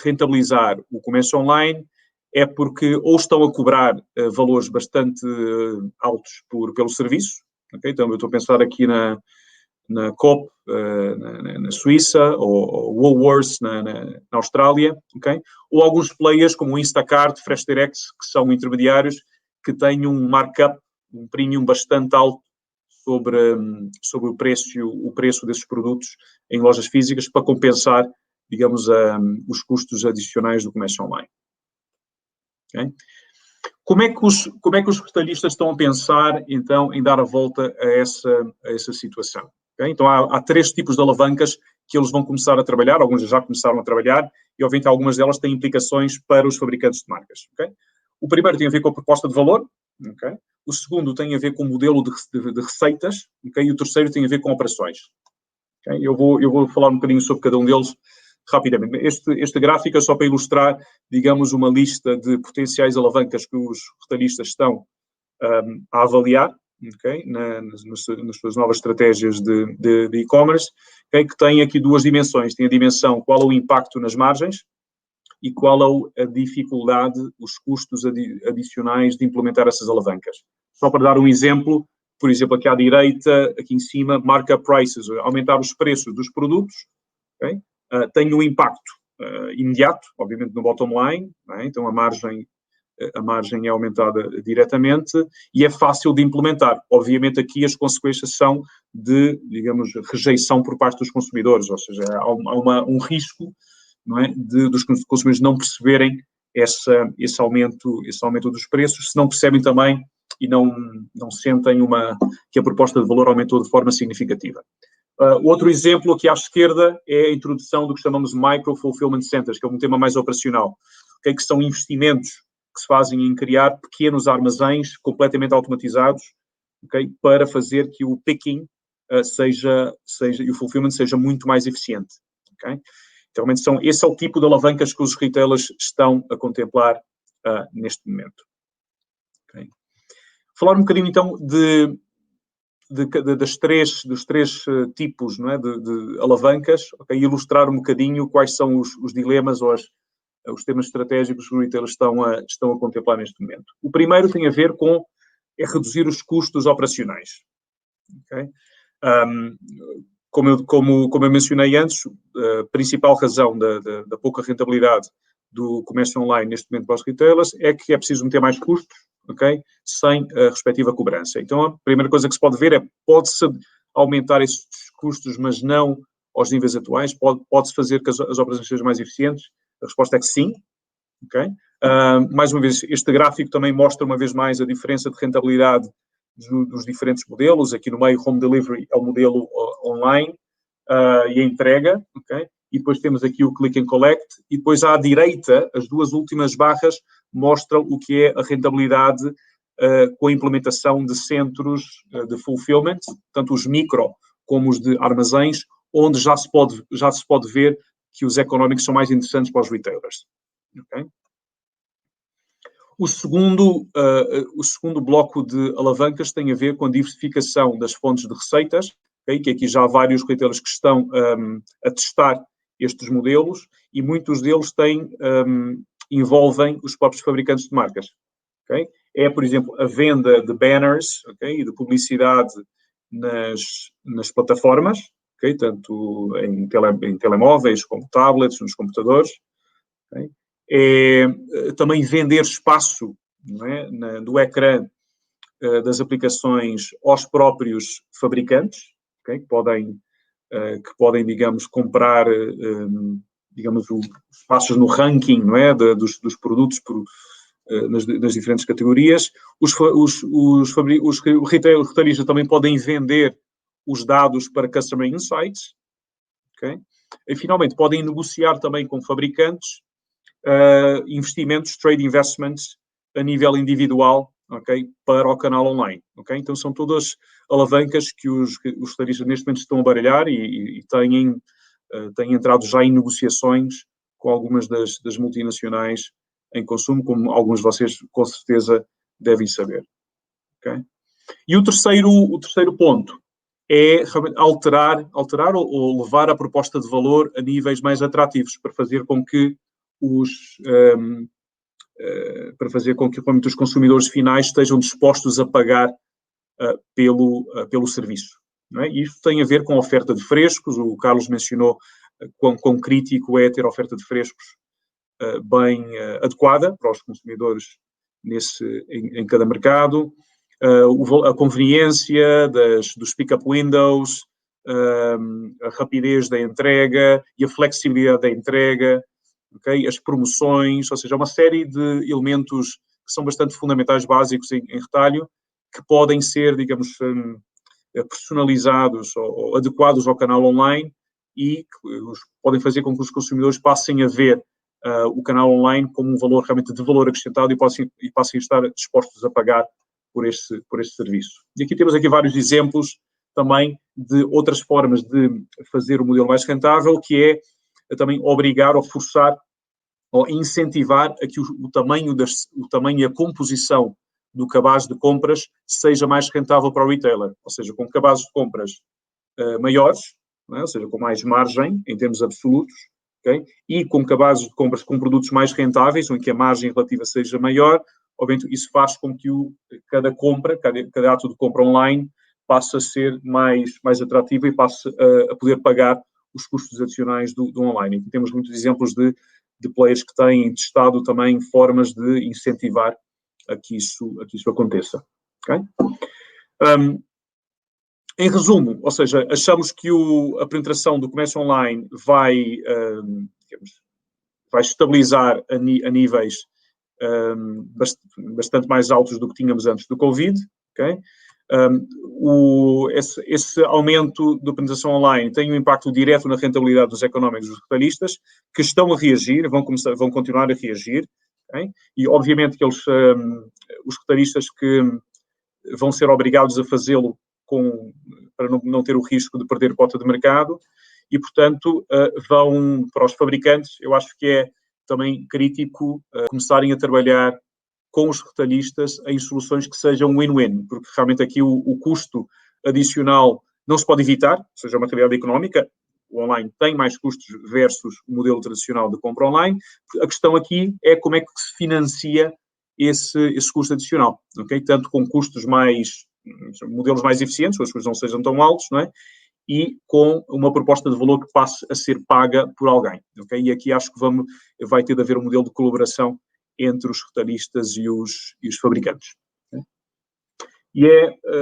rentabilizar o comércio online é porque ou estão a cobrar valores bastante altos pelo serviço, okay? Então eu estou a pensar aqui na Coop, na Suíça, ou Woolworths na Austrália, okay? Ou alguns players como o Instacart, FreshDirect, que são intermediários, que têm um markup, um premium bastante alto sobre o preço desses produtos em lojas físicas para compensar, digamos, os custos adicionais do comércio online. Okay? Como é que os retalhistas estão a pensar, então, em dar a volta a essa situação? Okay? Então, há 3 tipos de alavancas que eles vão começar a trabalhar, alguns já começaram a trabalhar, e, obviamente, algumas delas têm implicações para os fabricantes de marcas. Okay? O primeiro tem a ver com a proposta de valor, okay? O segundo tem a ver com o modelo de receitas, okay? E o terceiro tem a ver com operações. Okay? Eu vou falar um bocadinho sobre cada um deles rapidamente. Este gráfico é só para ilustrar, digamos, uma lista de potenciais alavancas que os retalhistas estão a avaliar, okay? nas suas novas estratégias de e-commerce, okay? Que tem aqui 2 dimensões. Tem a dimensão qual é o impacto nas margens e qual é a dificuldade, os custos adicionais de implementar essas alavancas. Só para dar um exemplo, por exemplo, aqui à direita, aqui em cima, markup prices, aumentar os preços dos produtos, okay? Tem um impacto imediato, obviamente, no bottom line, né? Então a margem é aumentada diretamente e é fácil de implementar. Obviamente aqui as consequências são de, digamos, rejeição por parte dos consumidores, ou seja, há um risco, não é, dos consumidores não perceberem esse aumento dos preços, se não percebem também e não sentem que a proposta de valor aumentou de forma significativa. Outro exemplo aqui à esquerda é a introdução do que chamamos Micro Fulfillment Centers, que é um tema mais operacional, okay? Que são investimentos que se fazem em criar pequenos armazéns completamente automatizados, okay? Para fazer que o picking e o fulfillment seja muito mais eficiente. Okay? Então, esse é o tipo de alavancas que os retailers estão a contemplar neste momento. Okay? Falar um bocadinho então dos três tipos, não é, de alavancas, okay? Ilustrar um bocadinho quais são os dilemas ou os temas estratégicos que os retailers estão a contemplar neste momento. O primeiro tem a ver com reduzir os custos operacionais. Okay? Como eu mencionei antes, a principal razão da pouca rentabilidade do comércio online neste momento para os retailers é que é preciso meter mais custos, okay? Sem a respectiva cobrança. Então, a primeira coisa que se pode ver pode-se aumentar esses custos, mas não aos níveis atuais? Pode-se fazer que as operações sejam mais eficientes? A resposta é que sim. Okay? Mais uma vez, este gráfico também mostra uma vez mais a diferença de rentabilidade dos diferentes modelos. Aqui no meio, Home Delivery é o modelo online e a entrega, okay? E depois temos aqui o Click and Collect, e depois à direita, as 2 últimas barras mostram o que é a rentabilidade com a implementação de centros de fulfillment, tanto os micro como os de armazéns, onde já se pode ver que os económicos são mais interessantes para os retailers. Okay? O segundo bloco de alavancas tem a ver com a diversificação das fontes de receitas, okay? Que aqui já há vários retailers que estão a testar estes modelos e muitos deles envolvem os próprios fabricantes de marcas. Okay? É, por exemplo, a venda de banners, okay? E de publicidade nas plataformas, okay? Tanto em telemóveis como tablets, nos computadores. Okay? É também vender espaço, não é, do ecrã das aplicações aos próprios fabricantes, okay? Que podem, digamos, comprar, digamos, espaços no ranking, não é, dos produtos nas diferentes categorias. Os retalhistas também podem vender os dados para Customer Insights, okay? E, finalmente, podem negociar também com fabricantes investimentos, trade investments, a nível individual, okay? Para o canal online. Okay? Então, são todas alavancas que os retalhistas neste momento estão a baralhar e têm entrado já em negociações com algumas das multinacionais em consumo, como alguns de vocês com certeza devem saber. Okay? E o terceiro ponto é alterar ou levar a proposta de valor a níveis mais atrativos, para fazer com que realmente os consumidores finais estejam dispostos a pagar pelo serviço. Não é? E isto tem a ver com a oferta de frescos. O Carlos mencionou quão crítico é ter a oferta de frescos bem adequada para os consumidores em cada mercado. A conveniência dos pick-up windows, a rapidez da entrega e a flexibilidade da entrega, okay? As promoções, ou seja, uma série de elementos que são bastante fundamentais, básicos em retalho, que podem ser, digamos, personalizados ou adequados ao canal online e que podem fazer com que os consumidores passem a ver o canal online como um valor realmente de valor acrescentado e passem a estar dispostos a pagar por este serviço. E aqui temos vários exemplos também de outras formas de fazer o modelo mais rentável, que é também obrigar ou forçar ou incentivar a que o tamanho e a composição do cabaz de compras seja mais rentável para o retailer, ou seja, com cabazes de compras maiores, não é? Ou seja, com mais margem em termos absolutos, okay? E com cabazes de compras com produtos mais rentáveis, em que a margem relativa seja maior. Obviamente, isso faz com que cada ato de compra online passe a ser mais atrativo e passe a poder pagar os custos adicionais do online. Aqui temos muitos exemplos de players que têm testado também formas de incentivar a que isso aconteça. Okay? Em resumo, ou seja, achamos que a penetração do comércio online vai estabilizar a níveis bastante mais altos do que tínhamos antes do Covid. Okay? Esse aumento da penetração online tem um impacto direto na rentabilidade dos económicos dos retalhistas, que estão a reagir, vão continuar a reagir. Okay? E, obviamente, que os retalhistas que vão ser obrigados a fazê-lo para não ter o risco de perder cota de mercado e, portanto, vão para os fabricantes. Eu acho que é também crítico começarem a trabalhar com os retalhistas em soluções que sejam win-win, porque realmente aqui o custo adicional não se pode evitar, ou seja, uma realidade económica. O online tem mais custos versus o modelo tradicional de compra online. A questão aqui é como é que se financia esse custo adicional, okay? Tanto com modelos mais eficientes, os custos não sejam tão altos, não é? E com uma proposta de valor que passe a ser paga por alguém. Okay? E aqui acho que vai ter de haver um modelo de colaboração entre os retalhistas e os fabricantes. Okay? E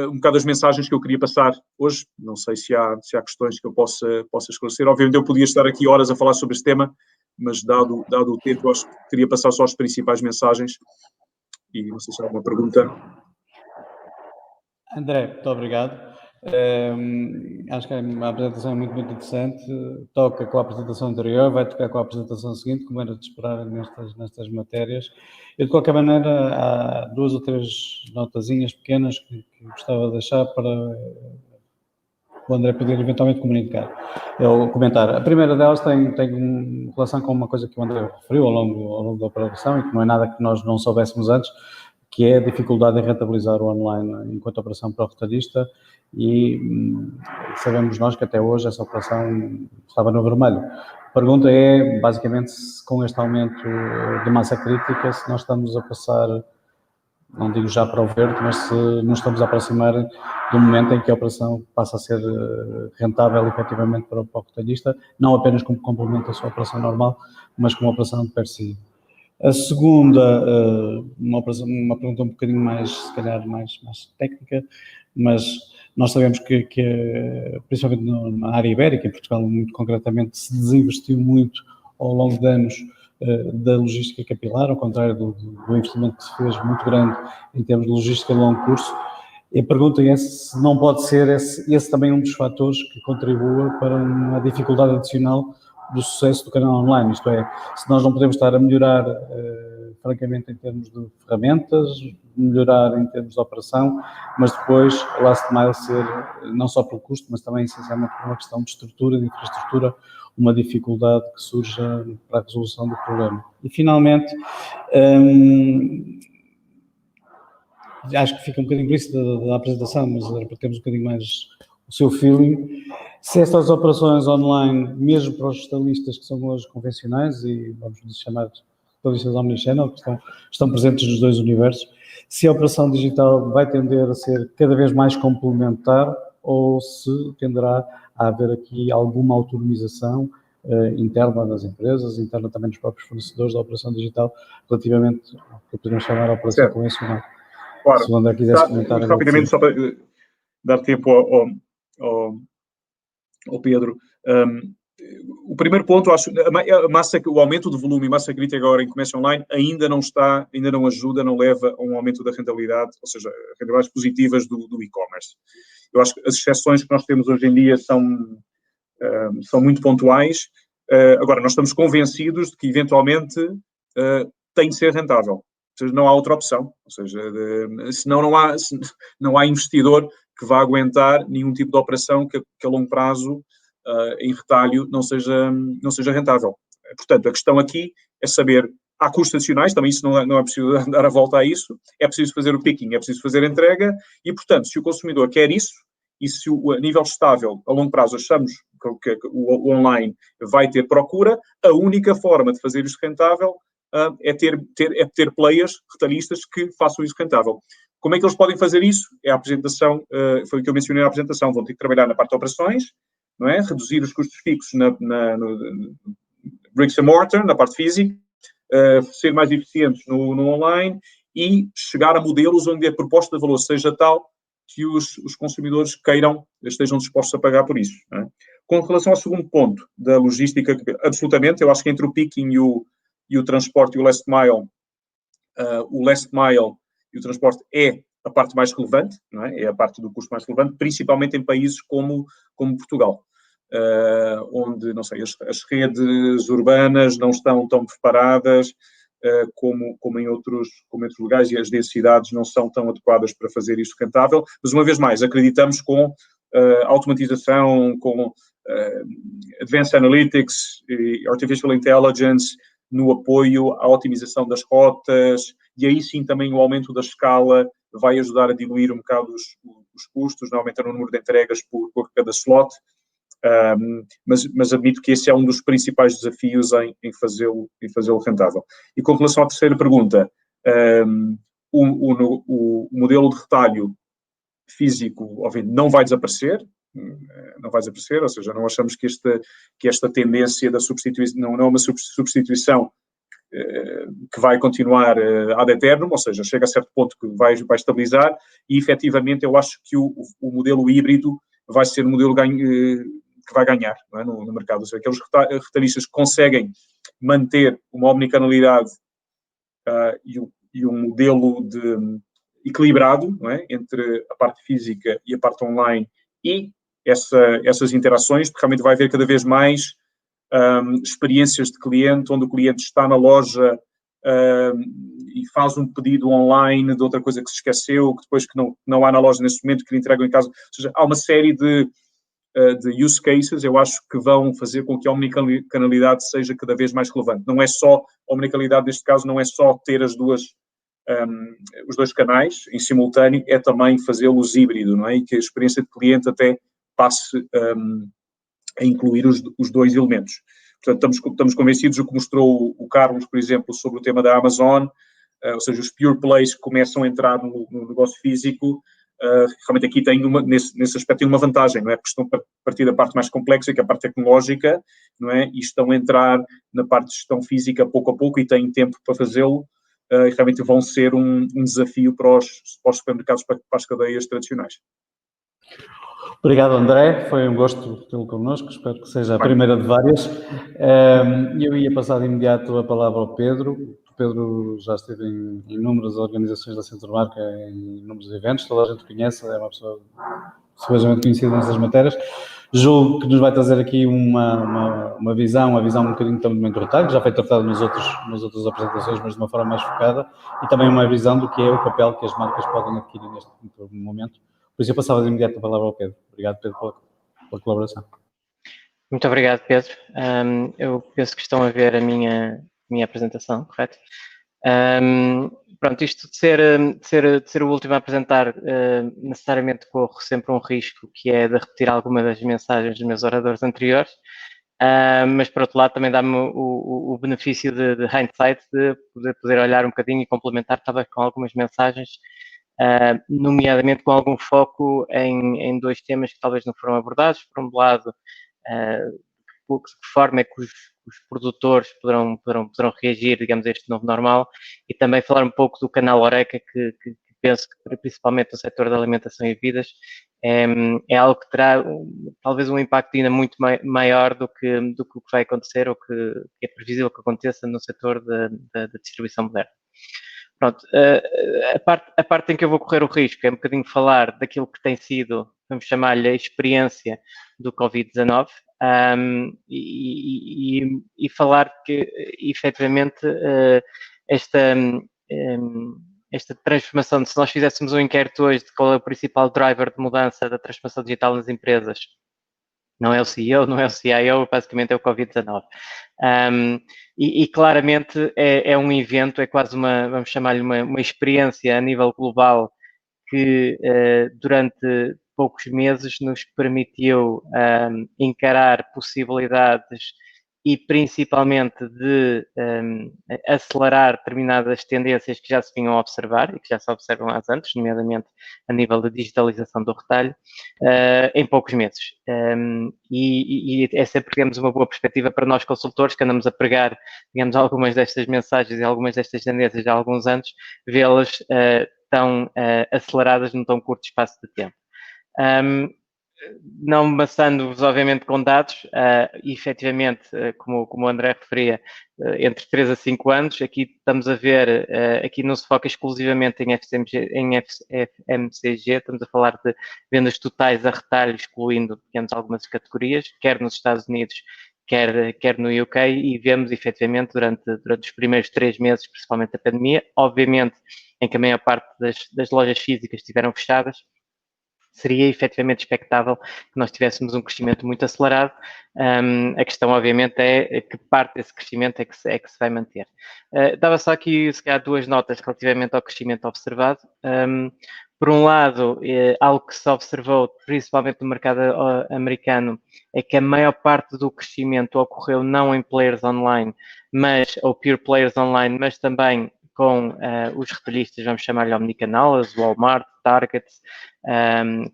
um bocado as mensagens que eu queria passar hoje. Não sei se há questões que eu possa esclarecer. Obviamente eu podia estar aqui horas a falar sobre este tema, mas dado o tempo, eu acho que queria passar só as principais mensagens. E não sei se há alguma pergunta. André, muito obrigado. Acho que a apresentação é muito, muito interessante. Toca com a apresentação anterior, vai tocar com a apresentação seguinte, como era de esperar nestas matérias. Eu, de qualquer maneira, há 2 ou 3 notazinhas pequenas que gostava de deixar para o André poder eventualmente comentar. A primeira delas tem relação com uma coisa que o André referiu ao longo da operação e que não é nada que nós não soubéssemos antes, que é a dificuldade em rentabilizar o online enquanto operação para o retalhista, e sabemos nós que até hoje essa operação estava no vermelho. A pergunta é, basicamente, se com este aumento de massa crítica, se nós estamos a passar, não digo já para o verde, mas se nos estamos a aproximar do momento em que a operação passa a ser rentável efetivamente para o retalhista, não apenas como complemento à sua operação normal, mas como operação de per si. A segunda, uma pergunta um bocadinho mais, se calhar, mais técnica, mas nós sabemos que principalmente na área ibérica, em Portugal muito concretamente, se desinvestiu muito ao longo de anos da logística capilar, ao contrário do investimento que se fez muito grande em termos de logística de longo curso. E a pergunta é se não pode ser esse também um dos fatores que contribua para uma dificuldade adicional do sucesso do canal online, isto é, se nós não podemos estar a melhorar, francamente, em termos de ferramentas, melhorar em termos de operação, mas depois a last mile ser, não só pelo custo, mas também essencialmente por uma questão de estrutura, de infraestrutura, uma dificuldade que surja para a resolução do problema. E, finalmente, acho que fica um bocadinho por isso da apresentação, mas era para termos um bocadinho mais o seu feeling. Se estas operações online, mesmo para os retalhistas que são hoje convencionais, e vamos lhes chamar retalhistas omnichannel, que estão presentes nos dois universos, se a operação digital vai tender a ser cada vez mais complementar ou se tenderá a haver aqui alguma autonomização interna das empresas, interna também dos próprios fornecedores da operação digital, relativamente ao que podemos chamar a operação convencional. Claro. Se o André quisesse comentar. Rapidamente, só para dar tempo ao Pedro. O primeiro ponto, acho, o aumento de volume e massa crítica agora em comércio online ainda não ajuda, não leva a um aumento da rentabilidade, ou seja, rentabilidades positivas do e-commerce. Eu acho que as exceções que nós temos hoje em dia são muito pontuais. Agora, nós estamos convencidos de que, eventualmente, tem de ser rentável. Ou seja, não há outra opção. Ou seja, senão não há investidor que vá aguentar nenhum tipo de operação que a longo prazo, em retalho, não seja rentável. Portanto, a questão aqui é saber, há custos adicionais, também isso não é preciso dar a volta a isso, é preciso fazer o picking, é preciso fazer a entrega e, portanto, se o consumidor quer isso, e se a nível estável, a longo prazo, achamos que o online vai ter procura, a única forma de fazer isso rentável é ter players, retalhistas, que façam isso rentável. Como é que eles podem fazer isso? É a apresentação, foi o que eu mencionei na apresentação, vão ter que trabalhar na parte de operações, não é? Reduzir os custos fixos no bricks and mortar, na parte física, ser mais eficientes no online e chegar a modelos onde a proposta de valor seja tal que os consumidores estejam dispostos a pagar por isso. Não é? Com relação ao segundo ponto da logística, absolutamente, eu acho que entre o picking e o transporte e o last mile e o transporte é a parte mais relevante, não é? É a parte do custo mais relevante, principalmente em países como Portugal, onde, não sei, as redes urbanas não estão tão preparadas como em outros lugares e as densidades não são tão adequadas para fazer isso rentável. Mas, uma vez mais, acreditamos com automatização, com Advanced Analytics e Artificial Intelligence no apoio à otimização das rotas, e aí sim também o aumento da escala vai ajudar a diluir um bocado os custos, não aumentar o número de entregas por cada slot, mas admito que esse é um dos principais desafios em fazê-lo rentável. E com relação à terceira pergunta, o modelo de retalho físico, obviamente, não vai desaparecer, ou seja, não achamos que esta tendência da substituição não é uma substituição que vai continuar ad eternum, ou seja, chega a certo ponto que vai estabilizar e, efetivamente, eu acho que o modelo híbrido vai ser o modelo que vai ganhar, não é, no mercado. Ou seja, aqueles retalhistas que conseguem manter uma omnicanalidade e um modelo equilibrado, não é, entre a parte física e a parte online e essas interações, porque realmente vai haver cada vez mais experiências de cliente, onde o cliente está na loja e faz um pedido online de outra coisa que se esqueceu, que depois que não há na loja nesse momento, que lhe entregam em casa. Ou seja, há uma série de use cases, eu acho, que vão fazer com que a omnicanalidade seja cada vez mais relevante. Não é só, a omnicanalidade neste caso, não é só ter os dois canais em simultâneo, é também fazê-los híbrido, não é? E que a experiência de cliente até passe a incluir os dois elementos. Portanto, estamos convencidos, o que mostrou o Carlos, por exemplo, sobre o tema da Amazon, ou seja, os pure plays que começam a entrar no negócio físico, realmente aqui nesse aspecto tem uma vantagem, não é? Porque estão a partir da parte mais complexa, que é a parte tecnológica, não é? E estão a entrar na parte de gestão física pouco a pouco e têm tempo para fazê-lo, e realmente vão ser um desafio para os supermercados, para as cadeias tradicionais. Obrigado, André. Foi um gosto tê-lo connosco. Espero que seja a primeira de várias. Eu ia passar de imediato a palavra ao Pedro. O Pedro já esteve em inúmeras organizações da Centromarca, em inúmeros eventos, toda a gente conhece, é uma pessoa seguramente conhecida nessas matérias. Julgo que nos vai trazer aqui uma visão um bocadinho também do retalho, já foi tratado nas outras apresentações, mas de uma forma mais focada, e também uma visão do que é o papel que as marcas podem adquirir neste momento. Por isso eu passava de imediato a palavra ao Pedro. Obrigado, Pedro, pela colaboração. Muito obrigado, Pedro. Eu penso que estão a ver a minha apresentação, correto? Pronto, isto de ser o último a apresentar, necessariamente corro sempre um risco, que é de repetir alguma das mensagens dos meus oradores anteriores, mas por outro lado também dá-me o benefício de hindsight, de poder olhar um bocadinho e complementar talvez com algumas mensagens, nomeadamente com algum foco em dois temas que talvez não foram abordados. Por um lado, de que forma é que os produtores poderão reagir, digamos, a este novo normal, e também falar um pouco do canal Horeca, que penso que principalmente no setor da alimentação e bebidas é algo que terá talvez um impacto ainda muito maior do que o que vai acontecer ou que é previsível que aconteça no setor da distribuição moderna. Pronto, a parte em que eu vou correr o risco é um bocadinho falar daquilo que tem sido, vamos chamar-lhe, a experiência do Covid-19, e falar que, efetivamente, esta transformação, se nós fizéssemos um inquérito hoje de qual é o principal driver de mudança da transformação digital nas empresas, não é o CEO, não é o CIO, basicamente é o Covid-19. E claramente é um evento, é quase vamos chamar-lhe uma experiência a nível global que durante poucos meses nos permitiu encarar possibilidades e principalmente de acelerar determinadas tendências que já se vinham a observar e que já se observam há anos, nomeadamente a nível da digitalização do retalho, em poucos meses. E é sempre, digamos, uma boa perspectiva para nós consultores que andamos a pregar, digamos, algumas destas mensagens e algumas destas tendências há alguns anos, vê-las tão aceleradas num tão curto espaço de tempo. Não maçando-vos, obviamente, com dados, efetivamente, como o André referia, entre 3 a 5 anos, aqui estamos a ver, aqui não se foca exclusivamente em FMCG, estamos a falar de vendas totais a retalho, excluindo, digamos, algumas categorias, quer nos Estados Unidos, quer no UK, e vemos, efetivamente, durante os primeiros 3 meses, principalmente da pandemia, obviamente, em que a maior parte das lojas físicas estiveram fechadas, seria efetivamente expectável que nós tivéssemos um crescimento muito acelerado. A questão, obviamente, é que parte desse crescimento é que se vai manter. Dava só aqui, se calhar, 2 notas relativamente ao crescimento observado. Por um lado, algo que se observou, principalmente no mercado americano, é que a maior parte do crescimento ocorreu não em players online, ou pure players online, mas também com os retalhistas, vamos chamar-lhe omnicanal, as Walmart, Target,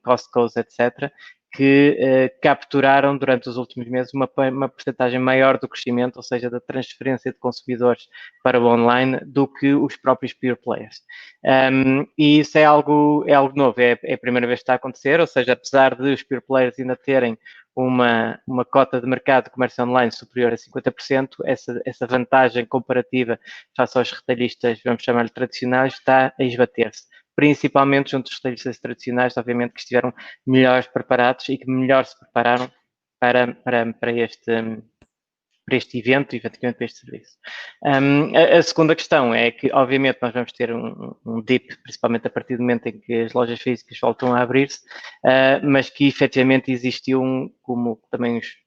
Costco's, etc., que capturaram durante os últimos meses uma porcentagem maior do crescimento, ou seja, da transferência de consumidores para o online, do que os próprios pure players. E isso é algo novo, é a primeira vez que está a acontecer, ou seja, apesar de os pure players ainda terem uma cota de mercado de comércio online superior a 50%, essa vantagem comparativa face aos retalhistas, vamos chamar-lhe tradicionais, está a esbater-se, principalmente junto aos retalhistas tradicionais, obviamente, que estiveram melhores preparados e que melhor se prepararam para este evento e, efetivamente, para este serviço. A segunda questão é que, obviamente, nós vamos ter um dip, principalmente a partir do momento em que as lojas físicas voltam a abrir-se, mas que, efetivamente, existiu, como também os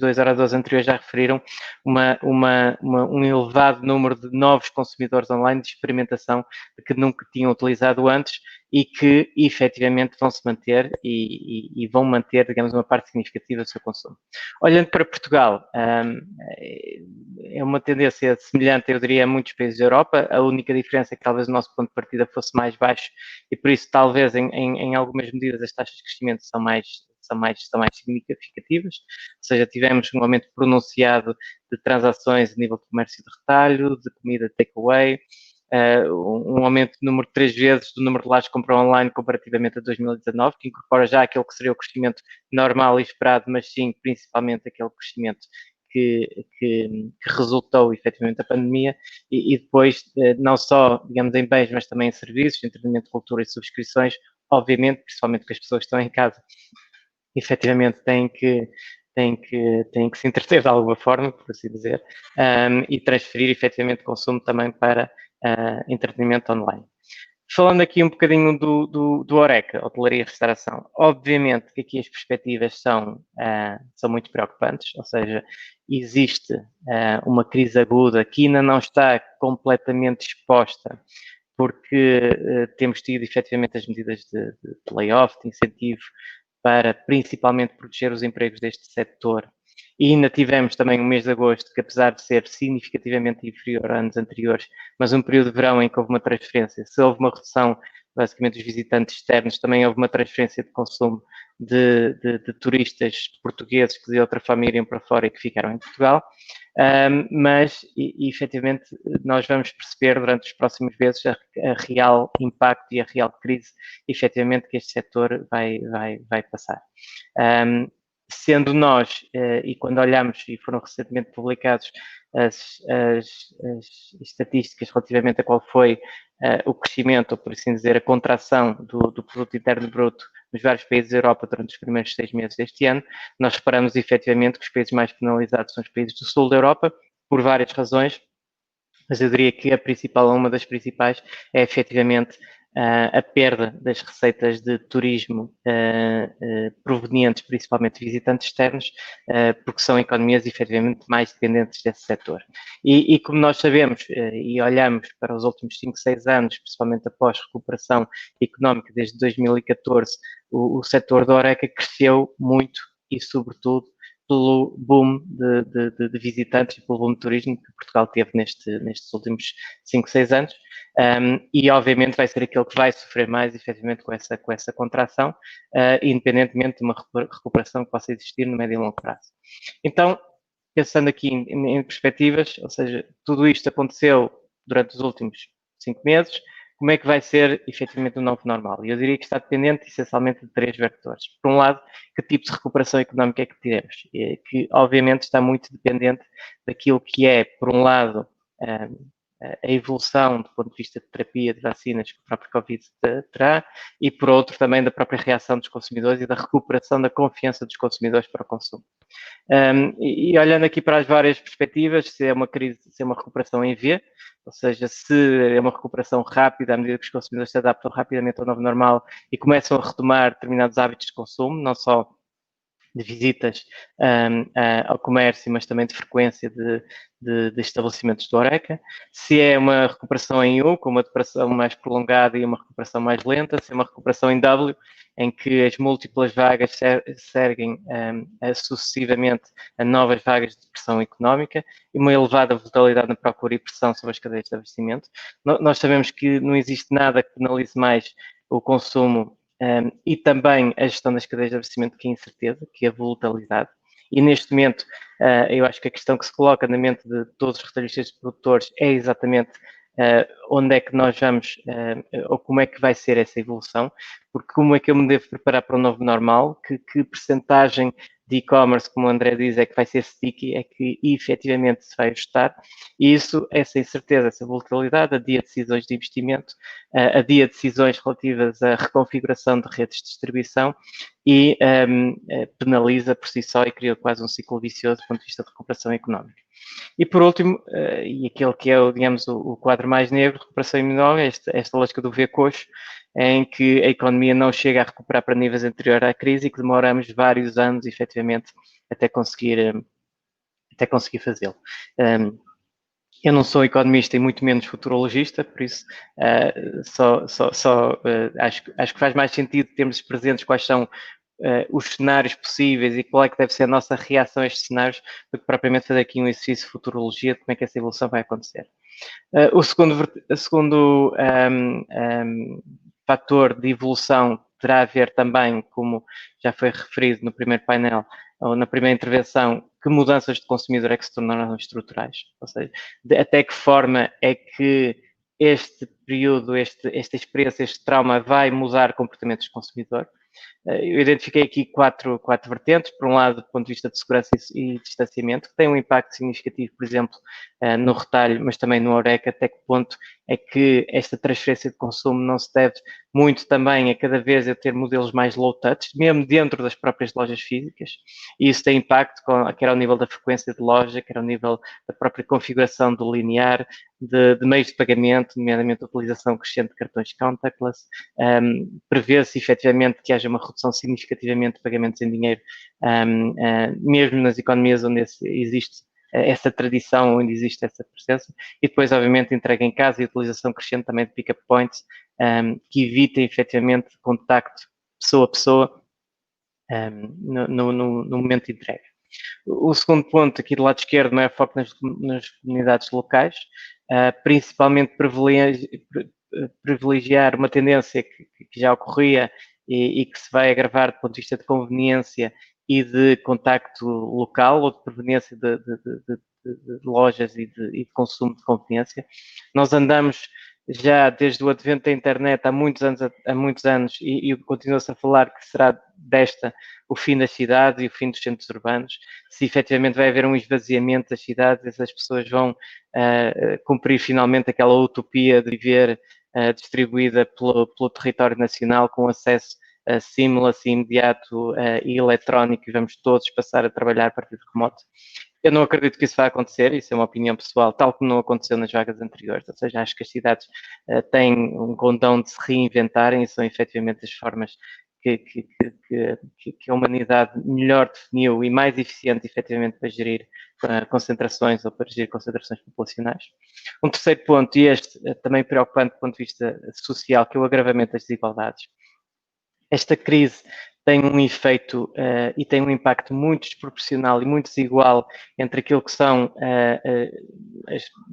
2 oradores anteriores já referiram, um elevado número de novos consumidores online de experimentação que nunca tinham utilizado antes e que efetivamente vão se manter e vão manter, digamos, uma parte significativa do seu consumo. Olhando para Portugal, é uma tendência semelhante, eu diria, a muitos países da Europa. A única diferença é que talvez o nosso ponto de partida fosse mais baixo e por isso talvez em algumas medidas as taxas de crescimento são mais significativas, ou seja, tivemos um aumento pronunciado de transações a nível de comércio de retalho, de comida takeaway, um aumento de número de 3 vezes do número de lares que comprou online comparativamente a 2019, que incorpora já aquele que seria o crescimento normal e esperado, mas sim, principalmente aquele crescimento que resultou efetivamente da pandemia, e depois não só, digamos, em bens, mas também em serviços, entretenimento, cultura e subscrições, obviamente, principalmente porque as pessoas que estão em casa, efetivamente têm que se entreter de alguma forma, por assim dizer, e transferir efetivamente consumo também para entretenimento online. Falando aqui um bocadinho do Horeca, hotelaria e restauração, obviamente que aqui as perspectivas são muito preocupantes, ou seja, existe uma crise aguda que ainda não está completamente exposta, porque temos tido efetivamente as medidas de layoff, de incentivo, para principalmente proteger os empregos deste setor. E ainda tivemos também o mês de agosto, que apesar de ser significativamente inferior a anos anteriores, mas um período de verão em que houve uma transferência, se houve uma redução basicamente dos visitantes externos, também houve uma transferência de consumo de turistas portugueses que de outra forma iriam para fora e que ficaram em Portugal. Mas efetivamente nós vamos perceber durante os próximos meses a real impacto e a real crise efetivamente que este setor vai passar. Sendo nós, e quando olhamos, e foram recentemente publicados as estatísticas relativamente a qual foi o crescimento, ou por assim dizer, a contração do produto interno bruto nos vários países da Europa durante os primeiros 6 meses deste ano, nós reparamos efetivamente que os países mais penalizados são os países do sul da Europa, por várias razões, mas eu diria que uma das principais é efetivamente a perda das receitas de turismo provenientes principalmente de visitantes externos, porque são economias efetivamente mais dependentes desse setor. E como nós sabemos e olhamos para os últimos 5, 6 anos, principalmente após recuperação económica desde 2014, o setor da Horeca cresceu muito e, sobretudo, pelo boom de visitantes e pelo boom de turismo que Portugal teve nestes últimos 5, 6 anos, e obviamente vai ser aquele que vai sofrer mais efetivamente com essa contração, independentemente de uma recuperação que possa existir no médio e longo prazo. Então, pensando aqui em perspectivas, ou seja, tudo isto aconteceu durante os últimos 5 meses, como é que vai ser efetivamente o novo normal? E eu diria que está dependente essencialmente de 3 vetores. Por um lado, que tipo de recuperação económica é que teremos? Que obviamente está muito dependente daquilo que é, por um lado, a evolução do ponto de vista de terapia de vacinas que o próprio Covid terá, e por outro também da própria reação dos consumidores e da recuperação da confiança dos consumidores para o consumo. E olhando aqui para as várias perspectivas, se é uma crise, se é uma recuperação em V, ou seja, se é uma recuperação rápida à medida que os consumidores se adaptam rapidamente ao novo normal e começam a retomar determinados hábitos de consumo, não só de visitas ao comércio, mas também de frequência de estabelecimentos de Horeca. Se é uma recuperação em U, com uma recuperação mais prolongada e uma recuperação mais lenta, se é uma recuperação em W, em que as múltiplas vagas seguem sucessivamente a novas vagas de pressão económica e uma elevada volatilidade na procura e pressão sobre as cadeias de abastecimento. Nós sabemos que não existe nada que penalize mais o consumo e também a gestão das cadeias de abastecimento, que é a incerteza, que é a volatilidade. E neste momento, eu acho que a questão que se coloca na mente de todos os retalhistas e produtores é exatamente onde é que nós vamos, ou como é que vai ser essa evolução, porque como é que eu me devo preparar para o novo normal, que percentagem de e-commerce, como o André diz, é que vai ser sticky, é que efetivamente se vai ajustar, e isso, essa incerteza, essa volatilidade, adia decisões de investimento, adia decisões relativas à reconfiguração de redes de distribuição e penaliza por si só e cria quase um ciclo vicioso do ponto de vista de recuperação económica. E por último, e aquele que é, digamos, o quadro mais negro, recuperação económica, esta lógica do V-coxo, em que a economia não chega a recuperar para níveis anteriores à crise e que demoramos vários anos, efetivamente, até conseguir fazê-lo. Eu não sou economista e muito menos futurologista, por isso acho que faz mais sentido termos presentes quais são os cenários possíveis e qual é que deve ser a nossa reação a estes cenários, do que propriamente fazer aqui um exercício de futurologia de como é que essa evolução vai acontecer. O segundo fator de evolução terá a ver também, como já foi referido no primeiro painel, ou na primeira intervenção, que mudanças de consumidor é que se tornaram estruturais. Ou seja, até que forma é que este período, esta experiência, este trauma vai mudar comportamentos do consumidor. Eu identifiquei aqui quatro vertentes. Por um lado, do ponto de vista de segurança e distanciamento, que tem um impacto significativo, por exemplo, no retalho, mas também no Horeca. Até que ponto é que esta transferência de consumo não se deve muito também a cada vez a ter modelos mais low touch, mesmo dentro das próprias lojas físicas, e isso tem impacto, quer ao nível da frequência de loja, quer ao nível da própria configuração do linear, de meios de pagamento, nomeadamente a utilização crescente de cartões contactless. Prevê-se efetivamente que haja uma redução significativamente de pagamentos em dinheiro, mesmo nas economias onde existe essa tradição, onde existe essa presença, e depois, obviamente, entrega em casa e utilização crescente também de pick-up points, que evitem efetivamente contacto pessoa a pessoa no momento de entrega. O segundo ponto, aqui do lado esquerdo, maior foco nas comunidades locais, principalmente privilegiar uma tendência que já ocorria e que se vai agravar do ponto de vista de conveniência e de contacto local, ou de proveniência de lojas e de consumo de conveniência. Nós andamos já desde o advento da internet há muitos anos e continua-se a falar que será o fim das cidades e o fim dos centros urbanos. Se efetivamente vai haver um esvaziamento das cidades, as pessoas vão cumprir finalmente aquela utopia de viver distribuída pelo território nacional com acesso seamless e imediato e eletrónico, e vamos todos passar a trabalhar a partir de remoto. Eu não acredito que isso vai acontecer, isso é uma opinião pessoal, tal como não aconteceu nas vagas anteriores, ou seja, acho que as cidades têm um condão de se reinventarem e são efetivamente as formas que a humanidade melhor definiu e mais eficiente efetivamente para gerir concentrações ou para gerir concentrações populacionais. Um terceiro ponto, e este também preocupante do ponto de vista social, que é o agravamento das desigualdades. Esta crise tem um efeito e tem um impacto muito desproporcional e muito desigual entre aquilo que são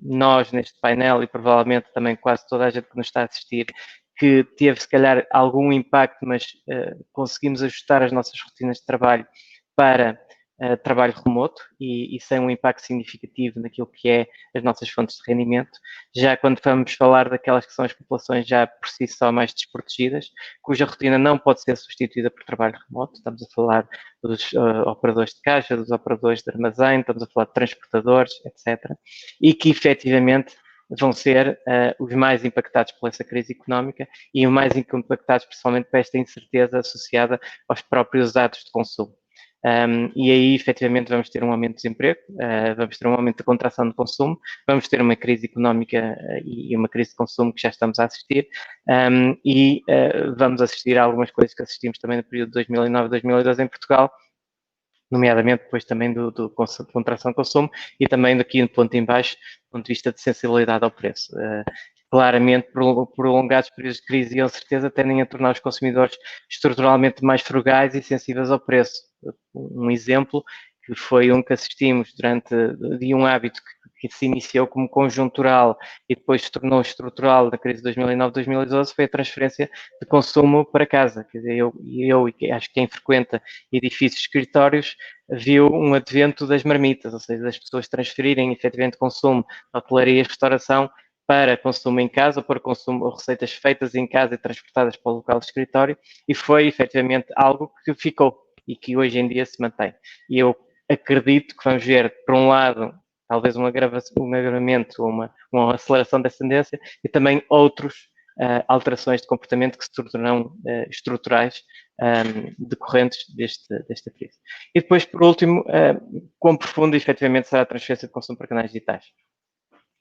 nós neste painel e provavelmente também quase toda a gente que nos está a assistir, que teve se calhar algum impacto, mas conseguimos ajustar as nossas rotinas de trabalho para trabalho remoto e sem um impacto significativo naquilo que é as nossas fontes de rendimento. Já quando vamos falar daquelas que são as populações já por si só mais desprotegidas, cuja rotina não pode ser substituída por trabalho remoto, estamos a falar dos operadores de caixa, dos operadores de armazém, estamos a falar de transportadores, etc. E que efetivamente vão ser os mais impactados por essa crise económica e os mais impactados principalmente por esta incerteza associada aos próprios hábitos de consumo. E aí, efetivamente, vamos ter um aumento de desemprego, vamos ter um aumento de contração de consumo, vamos ter uma crise económica e uma crise de consumo que já estamos a assistir, e vamos assistir a algumas coisas que assistimos também no período de 2009-2012 em Portugal, nomeadamente depois também do contração de consumo e também daqui no ponto em baixo, do ponto de vista de sensibilidade ao preço. Claramente, prolongados períodos de crise e incerteza tendem a tornar os consumidores estruturalmente mais frugais e sensíveis ao preço. Um exemplo que foi um que assistimos de um hábito que se iniciou como conjuntural e depois se tornou estrutural na crise de 2009-2012 foi a transferência de consumo para casa. Quer dizer, eu e acho que quem frequenta edifícios de escritórios viu um advento das marmitas, ou seja, das pessoas transferirem efetivamente consumo de hotelaria e restauração para consumo em casa, ou para consumo, ou receitas feitas em casa e transportadas para o local de escritório, e foi efetivamente algo que ficou e que hoje em dia se mantém. E eu acredito que vamos ver, por um lado, talvez um agravamento, uma aceleração dessa tendência, e também outras alterações de comportamento que se tornarão estruturais decorrentes desta crise. E depois, por último, quão profundo efetivamente será a transferência de consumo para canais digitais.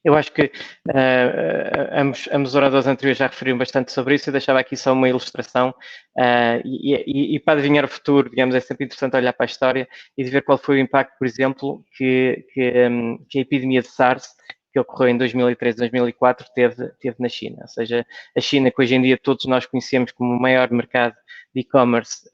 Eu acho que ambos os oradores anteriores já referiram bastante sobre isso. Eu deixava aqui só uma ilustração e para adivinhar o futuro, digamos, é sempre interessante olhar para a história e ver qual foi o impacto, por exemplo, que a epidemia de SARS, que ocorreu em 2003, 2004, teve na China. Ou seja, a China, que hoje em dia todos nós conhecemos como o maior mercado de e-commerce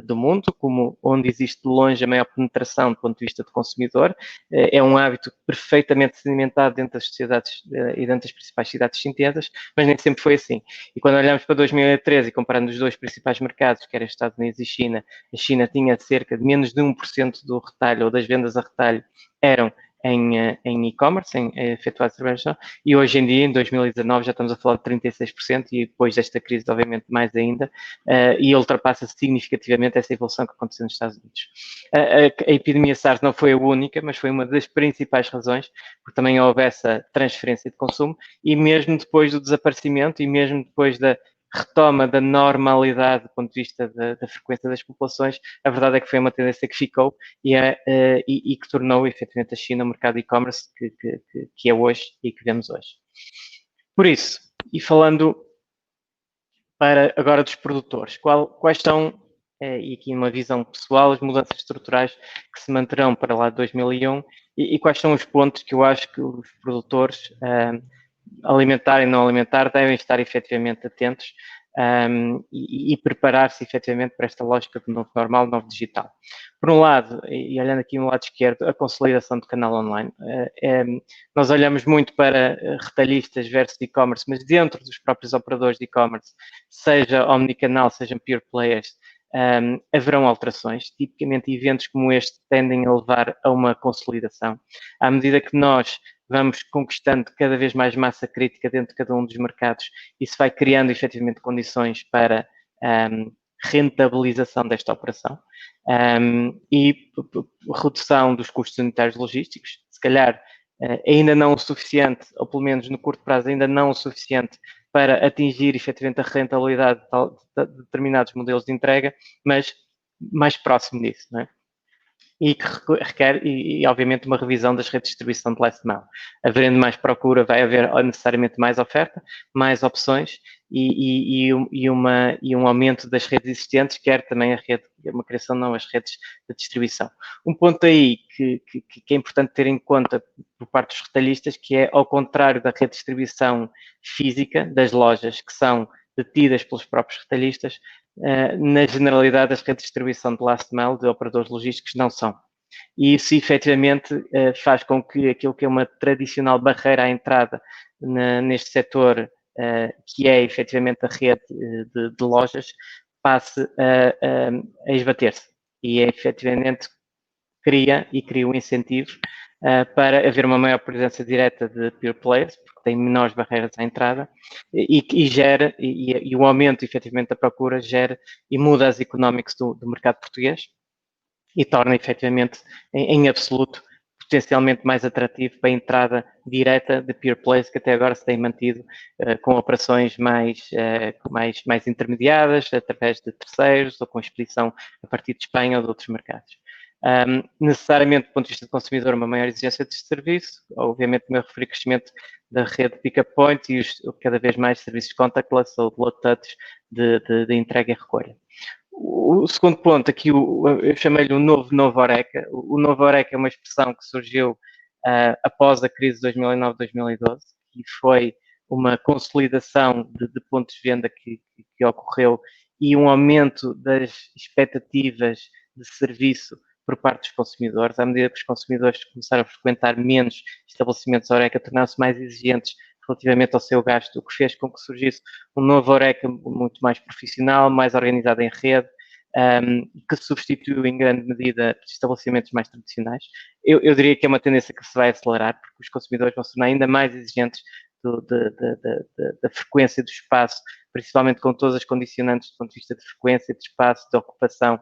do mundo, como onde existe de longe a maior penetração do ponto de vista do consumidor, é um hábito perfeitamente sedimentado dentro das sociedades e dentro das principais cidades chinesas, mas nem sempre foi assim. E quando olhamos para 2013 e comparando os dois principais mercados, que eram Estados Unidos e China, a China tinha cerca de menos de 1% do retalho ou das vendas a retalho eram em e-commerce, em efetuar essa transação, e hoje em dia, em 2019, já estamos a falar de 36%, e depois desta crise, obviamente, mais ainda, e ultrapassa significativamente essa evolução que aconteceu nos Estados Unidos. A epidemia SARS não foi a única, mas foi uma das principais razões, porque também houve essa transferência de consumo, e mesmo depois do desaparecimento, e mesmo depois da retoma da normalidade do ponto de vista da frequência das populações, a verdade é que foi uma tendência que ficou e que tornou efetivamente a China um mercado de e-commerce que é hoje e que vemos hoje. Por isso, e falando para agora dos produtores, quais são, e aqui uma visão pessoal, as mudanças estruturais que se manterão para lá de 2001 e quais são os pontos que eu acho que os produtores alimentar e não alimentar devem estar efetivamente atentos e preparar-se efetivamente para esta lógica de novo normal, novo digital. Por um lado, e olhando aqui no lado esquerdo, a consolidação do canal online. Nós olhamos muito para retalhistas versus e-commerce, mas dentro dos próprios operadores de e-commerce, seja omnicanal, sejam pure players, haverão alterações. Tipicamente, eventos como este tendem a levar a uma consolidação. À medida que nós vamos conquistando cada vez mais massa crítica dentro de cada um dos mercados, isso vai criando efetivamente condições para rentabilização desta operação e redução dos custos unitários logísticos, se calhar ainda não o suficiente, ou pelo menos no curto prazo ainda não o suficiente para atingir efetivamente a rentabilidade de determinados modelos de entrega, mas mais próximo disso, não é? E que requer, obviamente, uma revisão das redes de distribuição de last mile. Havendo mais procura, vai haver necessariamente mais oferta, mais opções e um aumento das redes existentes, quer também uma criação, não, as redes de distribuição. Um ponto aí que é importante ter em conta por parte dos retalhistas, que é, ao contrário da rede de distribuição física, das lojas que são detidas pelos próprios retalhistas, na generalidade as redes de distribuição de last mile de operadores logísticos não são. E isso efetivamente faz com que aquilo que é uma tradicional barreira à entrada neste setor, que é efetivamente a rede de lojas, passe a esbater-se. E efetivamente cria um incentivo para haver uma maior presença direta de pure players, porque tem menores barreiras à entrada, e o aumento efetivamente da procura gera e muda as economics do mercado português e torna efetivamente em absoluto potencialmente mais atrativo para a entrada direta de pure players, que até agora se tem mantido com operações mais intermediadas, através de terceiros ou com expedição a partir de Espanha ou de outros mercados. Necessariamente, do ponto de vista do consumidor, uma maior exigência de serviço, obviamente o meu referi crescimento da rede pick-up point e cada vez mais serviços contactless ou de low touch de entrega e recolha. O segundo ponto aqui, eu chamei-lhe o novo Horeca. O novo Horeca é uma expressão que surgiu após a crise de 2009-2012 e foi uma consolidação de pontos de venda que ocorreu e um aumento das expectativas de serviço por parte dos consumidores. À medida que os consumidores começaram a frequentar menos estabelecimentos Horeca, tornaram-se mais exigentes relativamente ao seu gasto, o que fez com que surgisse um novo Horeca muito mais profissional, mais organizado em rede, que substituiu em grande medida estabelecimentos mais tradicionais. Eu diria que é uma tendência que se vai acelerar, porque os consumidores vão se tornar ainda mais exigentes da frequência do espaço, principalmente com todas as condicionantes do ponto de vista de frequência, de espaço, de ocupação,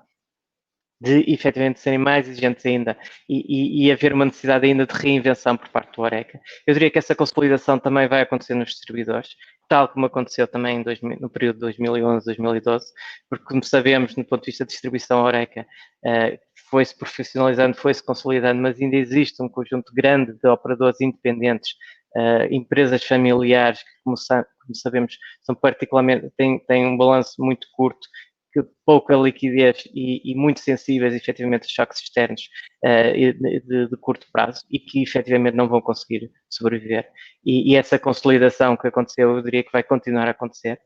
de efetivamente serem mais exigentes ainda e haver uma necessidade ainda de reinvenção por parte do Horeca. Eu diria que essa consolidação também vai acontecer nos distribuidores, tal como aconteceu também no período de 2011-2012, porque, como sabemos, no ponto de vista de distribuição Horeca, foi-se profissionalizando, foi-se consolidando, mas ainda existe um conjunto grande de operadores independentes, empresas familiares que, como sabemos, são particularmente, têm um balanço muito curto, que pouca liquidez e muito sensíveis efetivamente a choques externos de curto prazo e que efetivamente não vão conseguir sobreviver. E essa consolidação que aconteceu, eu diria que vai continuar a acontecer,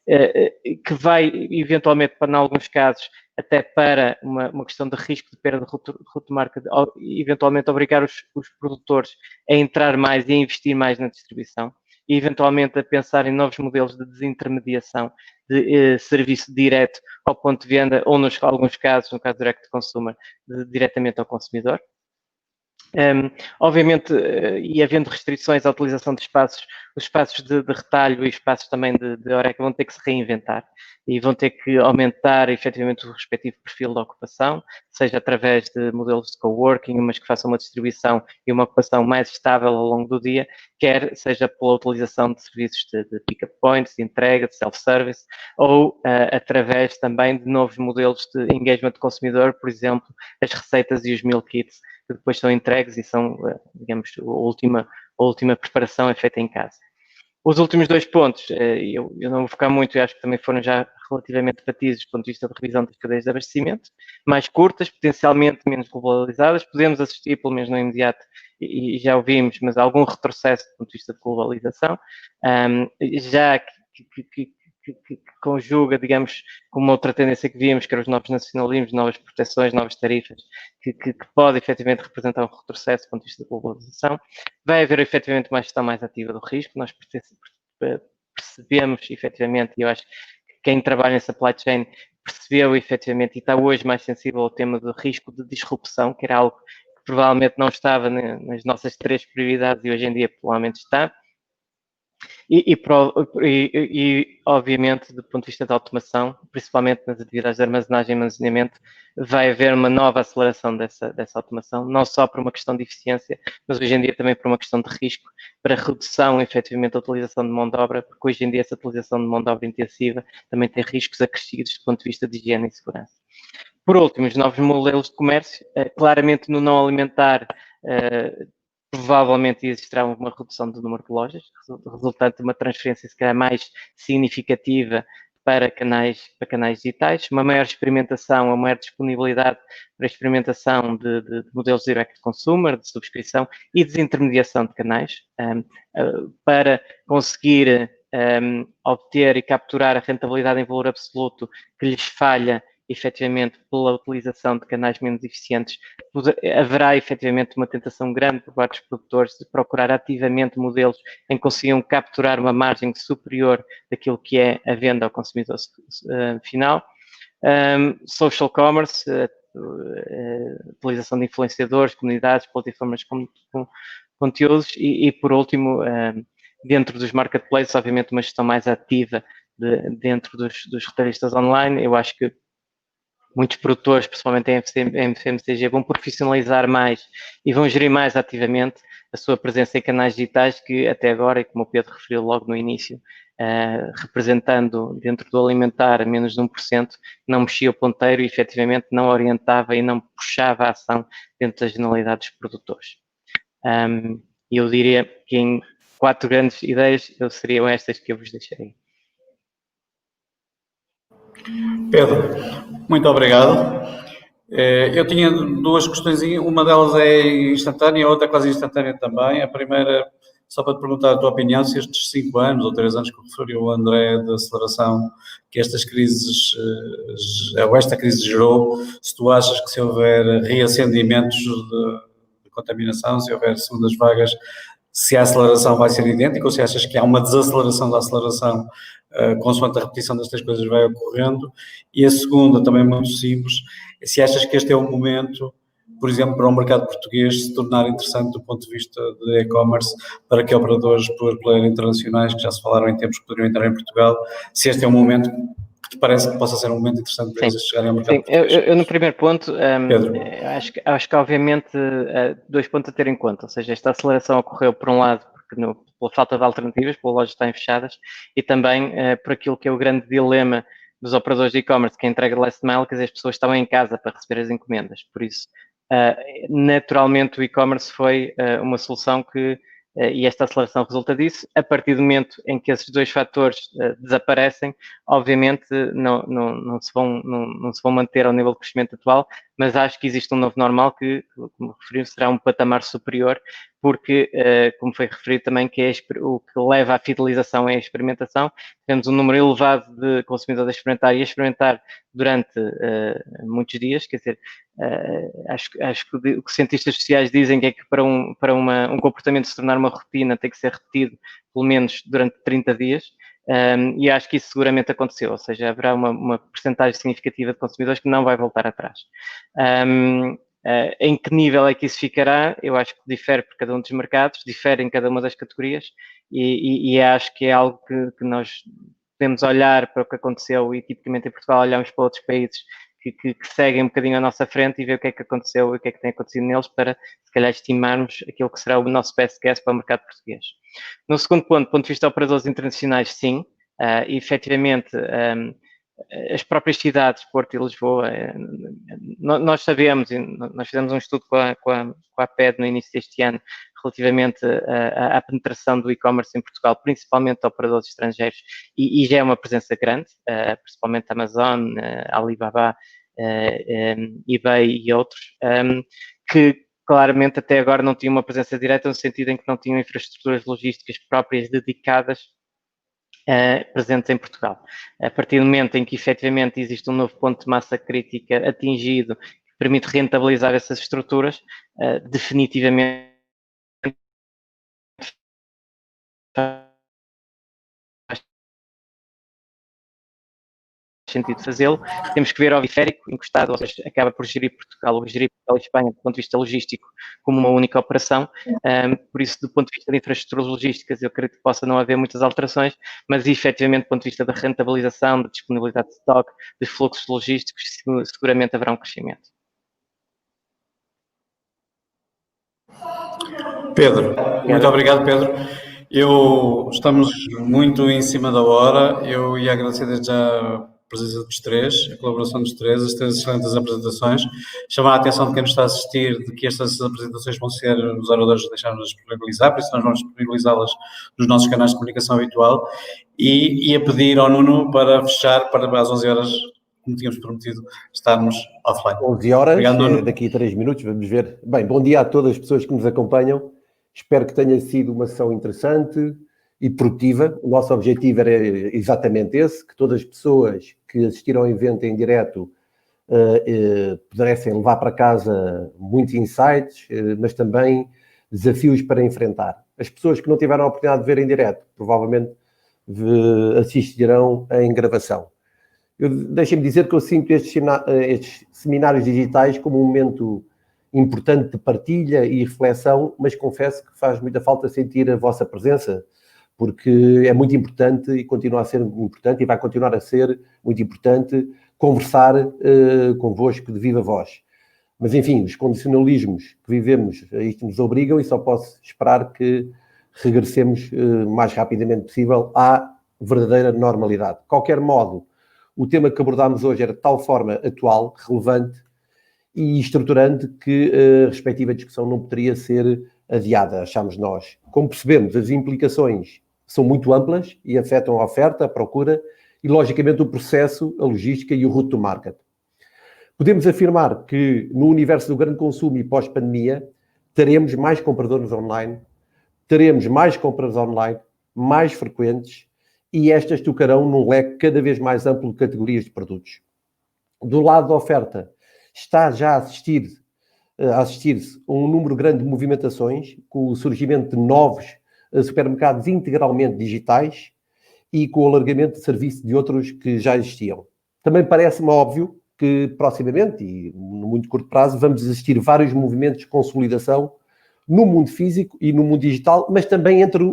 que vai eventualmente, em alguns casos, até para uma questão de risco de perda de route de marca, eventualmente obrigar os produtores a entrar mais e a investir mais na distribuição e eventualmente a pensar em novos modelos de desintermediação de serviço direto ao ponto de venda ou, alguns casos, no caso direct to consumer, diretamente ao consumidor. Obviamente, e havendo restrições à utilização de espaços, os espaços de retalho e espaços também de Horeca vão ter que se reinventar e vão ter que aumentar efetivamente o respectivo perfil de ocupação, seja através de modelos de coworking, mas que façam uma distribuição e uma ocupação mais estável ao longo do dia, quer seja pela utilização de serviços de pick-up points, de entrega, de self-service, ou através também de novos modelos de engagement do consumidor, por exemplo, as receitas e os meal kits, que depois são entregues e são, digamos, a última preparação é feita em casa. Os últimos 2 pontos, eu não vou focar muito, eu acho que também foram já relativamente batidos do ponto de vista de revisão das cadeias de abastecimento, mais curtas, potencialmente menos globalizadas, podemos assistir, pelo menos no imediato, e já o vimos, mas algum retrocesso do ponto de vista de globalização, já que conjuga, digamos, com uma outra tendência que víamos, que eram os novos nacionalismos, novas proteções, novas tarifas, que pode efetivamente representar um retrocesso do ponto de vista da globalização. Vai haver efetivamente uma gestão mais ativa do risco, nós percebemos efetivamente, e eu acho que quem trabalha em supply chain percebeu efetivamente e está hoje mais sensível ao tema do risco de disrupção, que era algo que provavelmente não estava nas nossas 3 prioridades e hoje em dia provavelmente está. E, obviamente, do ponto de vista da automação, principalmente nas atividades de armazenagem e armazenamento, vai haver uma nova aceleração dessa automação, não só por uma questão de eficiência, mas hoje em dia também por uma questão de risco, para redução, efetivamente, da utilização de mão de obra, porque hoje em dia essa utilização de mão de obra intensiva também tem riscos acrescidos do ponto de vista de higiene e segurança. Por último, os novos modelos de comércio, claramente no não alimentar, provavelmente existirá uma redução do número de lojas, resultante de uma transferência se calhar mais significativa para canais digitais, uma maior experimentação, uma maior disponibilidade para experimentação de modelos direct consumer, de subscrição e desintermediação de canais, para conseguir obter e capturar a rentabilidade em valor absoluto que lhes falha efetivamente pela utilização de canais menos eficientes. Haverá efetivamente uma tentação grande por parte dos produtores de procurar ativamente modelos em que consigam capturar uma margem superior daquilo que é a venda ao consumidor final. Social commerce, utilização de influenciadores, comunidades, plataformas com conteúdos e por último, dentro dos marketplaces, obviamente uma gestão mais ativa dentro dos retalhistas online. Eu acho que muitos produtores, principalmente em FMCG, vão profissionalizar mais e vão gerir mais ativamente a sua presença em canais digitais que até agora, e como o Pedro referiu logo no início, representando dentro do alimentar menos de 1%, não mexia o ponteiro e efetivamente não orientava e não puxava a ação dentro da generalidade dos produtores. Eu diria que em 4 grandes ideias seriam estas que eu vos deixarei. Pedro, muito obrigado. Eu tinha 2 questões, uma delas é instantânea, a outra é quase instantânea também. A primeira, só para te perguntar a tua opinião, se estes 5 anos ou 3 anos que referiu o André de aceleração que estas crises, ou esta crise gerou, se tu achas que se houver reacendimentos de contaminação, se houver segundas vagas, se a aceleração vai ser idêntica ou se achas que há uma desaceleração da aceleração consoante a repetição destas coisas vai ocorrendo. E a segunda, também muito simples, se achas que este é o momento, por exemplo, para o mercado português se tornar interessante do ponto de vista de e-commerce para que operadores por player internacionais, que já se falaram em tempos que poderiam entrar em Portugal, se este é um momento que te parece que possa ser um momento interessante para eles chegarem ao mercado português. Eu no primeiro ponto, acho que obviamente 2 pontos a ter em conta, ou seja, esta aceleração ocorreu por um lado pela falta de alternativas, pelas lojas estarem fechadas e também por aquilo que é o grande dilema dos operadores de e-commerce que entrega last mile, que as pessoas estavam em casa para receber as encomendas. Por isso, naturalmente o e-commerce foi uma solução que, e esta aceleração resulta disso, a partir do momento em que esses 2 fatores desaparecem, obviamente não se vão manter ao nível de crescimento atual, mas acho que existe um novo normal que, como referiu, será um patamar superior, porque, como foi referido também, que o que leva à fidelização é a experimentação. Temos um número elevado de consumidores a experimentar e a experimentar durante muitos dias, quer dizer, acho que o que os cientistas sociais dizem que é que para um comportamento se tornar uma rotina tem que ser repetido pelo menos durante 30 dias, e acho que isso seguramente aconteceu, ou seja, haverá uma percentagem significativa de consumidores que não vai voltar atrás. Em que nível é que isso ficará? Eu acho que difere por cada um dos mercados, difere em cada uma das categorias e acho que é algo que nós podemos olhar para o que aconteceu e tipicamente em Portugal olhamos para outros países que seguem um bocadinho à nossa frente e ver o que é que aconteceu e o que é que tem acontecido neles para, se calhar, estimarmos aquilo que será o nosso best guess para o mercado português. No segundo ponto, do ponto de vista de operadores internacionais, sim, e efetivamente as próprias cidades, Porto e Lisboa, nós sabemos, e nós fizemos um estudo com a PED no início deste ano, relativamente à penetração do e-commerce em Portugal, principalmente de operadores estrangeiros, e já é uma presença grande, principalmente a Amazon, Alibaba, eBay e outros, que claramente até agora não tinham uma presença direta no sentido em que não tinham infraestruturas logísticas próprias dedicadas presentes em Portugal. A partir do momento em que efetivamente existe um novo ponto de massa crítica atingido, que permite rentabilizar essas estruturas, definitivamente sentido fazê-lo. Temos que ver ao periférico encostado, ou seja, acaba por gerir Portugal ou gerir Portugal e Espanha do ponto de vista logístico como uma única operação. Por isso, do ponto de vista de infraestruturas logísticas, eu acredito que possa não haver muitas alterações, mas efetivamente do ponto de vista da rentabilização, da disponibilidade de stock, dos fluxos logísticos, seguramente haverá um crescimento. Pedro, muito obrigado, Pedro. Estamos muito em cima da hora. Eu ia agradecer desde já a presença dos três, a colaboração dos três, as três excelentes apresentações. Chamar a atenção de quem nos está a assistir de que estas apresentações vão ser, os oradores deixaram-nos disponibilizar, por isso nós vamos disponibilizá-las nos nossos canais de comunicação habitual. E ia pedir ao Nuno para fechar, para às 11 horas, como tínhamos prometido, estarmos offline. 11 horas, Obrigado, daqui a 3 minutos, vamos ver. Bem, bom dia a todas as pessoas que nos acompanham. Espero que tenha sido uma sessão interessante e produtiva. O nosso objetivo era exatamente esse, que todas as pessoas que assistiram ao evento em direto pudessem levar para casa muitos insights, mas também desafios para enfrentar. As pessoas que não tiveram a oportunidade de ver em direto, provavelmente assistirão em gravação. Deixem-me dizer que eu sinto estes seminários digitais como um momento importante de partilha e reflexão, mas confesso que faz muita falta sentir a vossa presença, porque é muito importante e continua a ser importante e vai continuar a ser muito importante conversar convosco de viva voz. Mas, enfim, os condicionalismos que vivemos, a isto nos obrigam e só posso esperar que regressemos o mais rapidamente possível à verdadeira normalidade. De qualquer modo, o tema que abordámos hoje era de tal forma atual, relevante e estruturante que a respectiva discussão não poderia ser adiada, achamos nós. Como percebemos, as implicações são muito amplas e afetam a oferta, a procura e, logicamente, o processo, a logística e o route to market. Podemos afirmar que, no universo do grande consumo e pós-pandemia, teremos mais compradores online, teremos mais compras online, mais frequentes, e estas tocarão num leque cada vez mais amplo de categorias de produtos. Do lado da oferta, está já a assistir-se a um número grande de movimentações, com o surgimento de novos supermercados integralmente digitais e com o alargamento de serviço de outros que já existiam. Também parece-me óbvio que proximamente, e no muito curto prazo, vamos assistir vários movimentos de consolidação no mundo físico e no mundo digital, mas também entre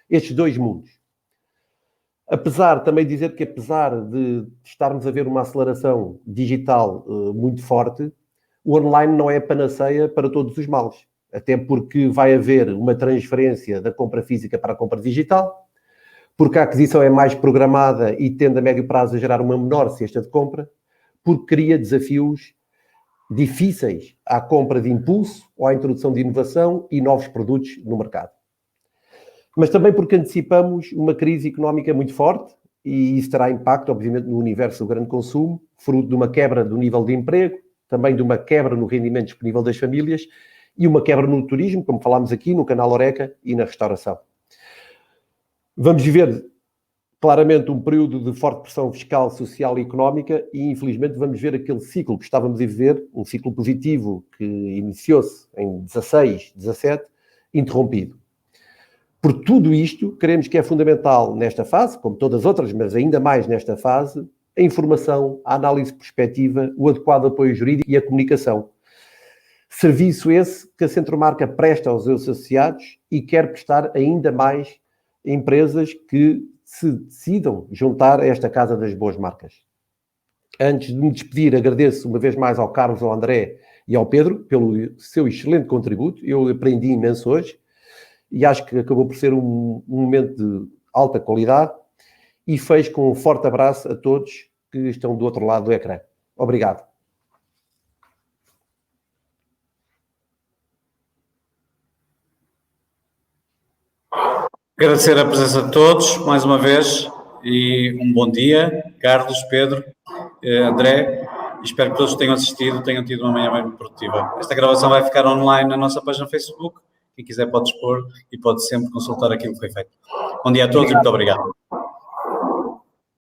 estes dois mundos. Também dizer que apesar de estarmos a ver uma aceleração digital muito forte, o online não é a panaceia para todos os males. Até porque vai haver uma transferência da compra física para a compra digital, porque a aquisição é mais programada e tende a médio prazo a gerar uma menor cesta de compra, porque cria desafios difíceis à compra de impulso ou à introdução de inovação e novos produtos no mercado. Mas também porque antecipamos uma crise económica muito forte e isso terá impacto, obviamente, no universo do grande consumo, fruto de uma quebra do nível de emprego, também de uma quebra no rendimento disponível das famílias e uma quebra no turismo, como falámos aqui, no canal Horeca e na restauração. Vamos viver claramente um período de forte pressão fiscal, social e económica e, infelizmente, vamos ver aquele ciclo que estávamos a viver, um ciclo positivo que iniciou-se em 16, 17, interrompido. Por tudo isto, queremos que é fundamental nesta fase, como todas as outras, mas ainda mais nesta fase, a informação, a análise prospectiva, o adequado apoio jurídico e a comunicação. Serviço esse que a Centromarca presta aos seus associados e quer prestar ainda mais a empresas que se decidam juntar a esta Casa das Boas Marcas. Antes de me despedir, agradeço uma vez mais ao Carlos, ao André e ao Pedro pelo seu excelente contributo. Eu aprendi imenso hoje e acho que acabou por ser um momento de alta qualidade e fecho com um forte abraço a todos que estão do outro lado do ecrã. Obrigado. Agradecer a presença de todos, mais uma vez, e um bom dia, Carlos, Pedro, André, espero que todos tenham assistido, tenham tido uma manhã bem produtiva. Esta gravação vai ficar online na nossa página no Facebook, quem quiser pode expor e pode sempre consultar aquilo que foi feito. Bom dia a todos e muito obrigado.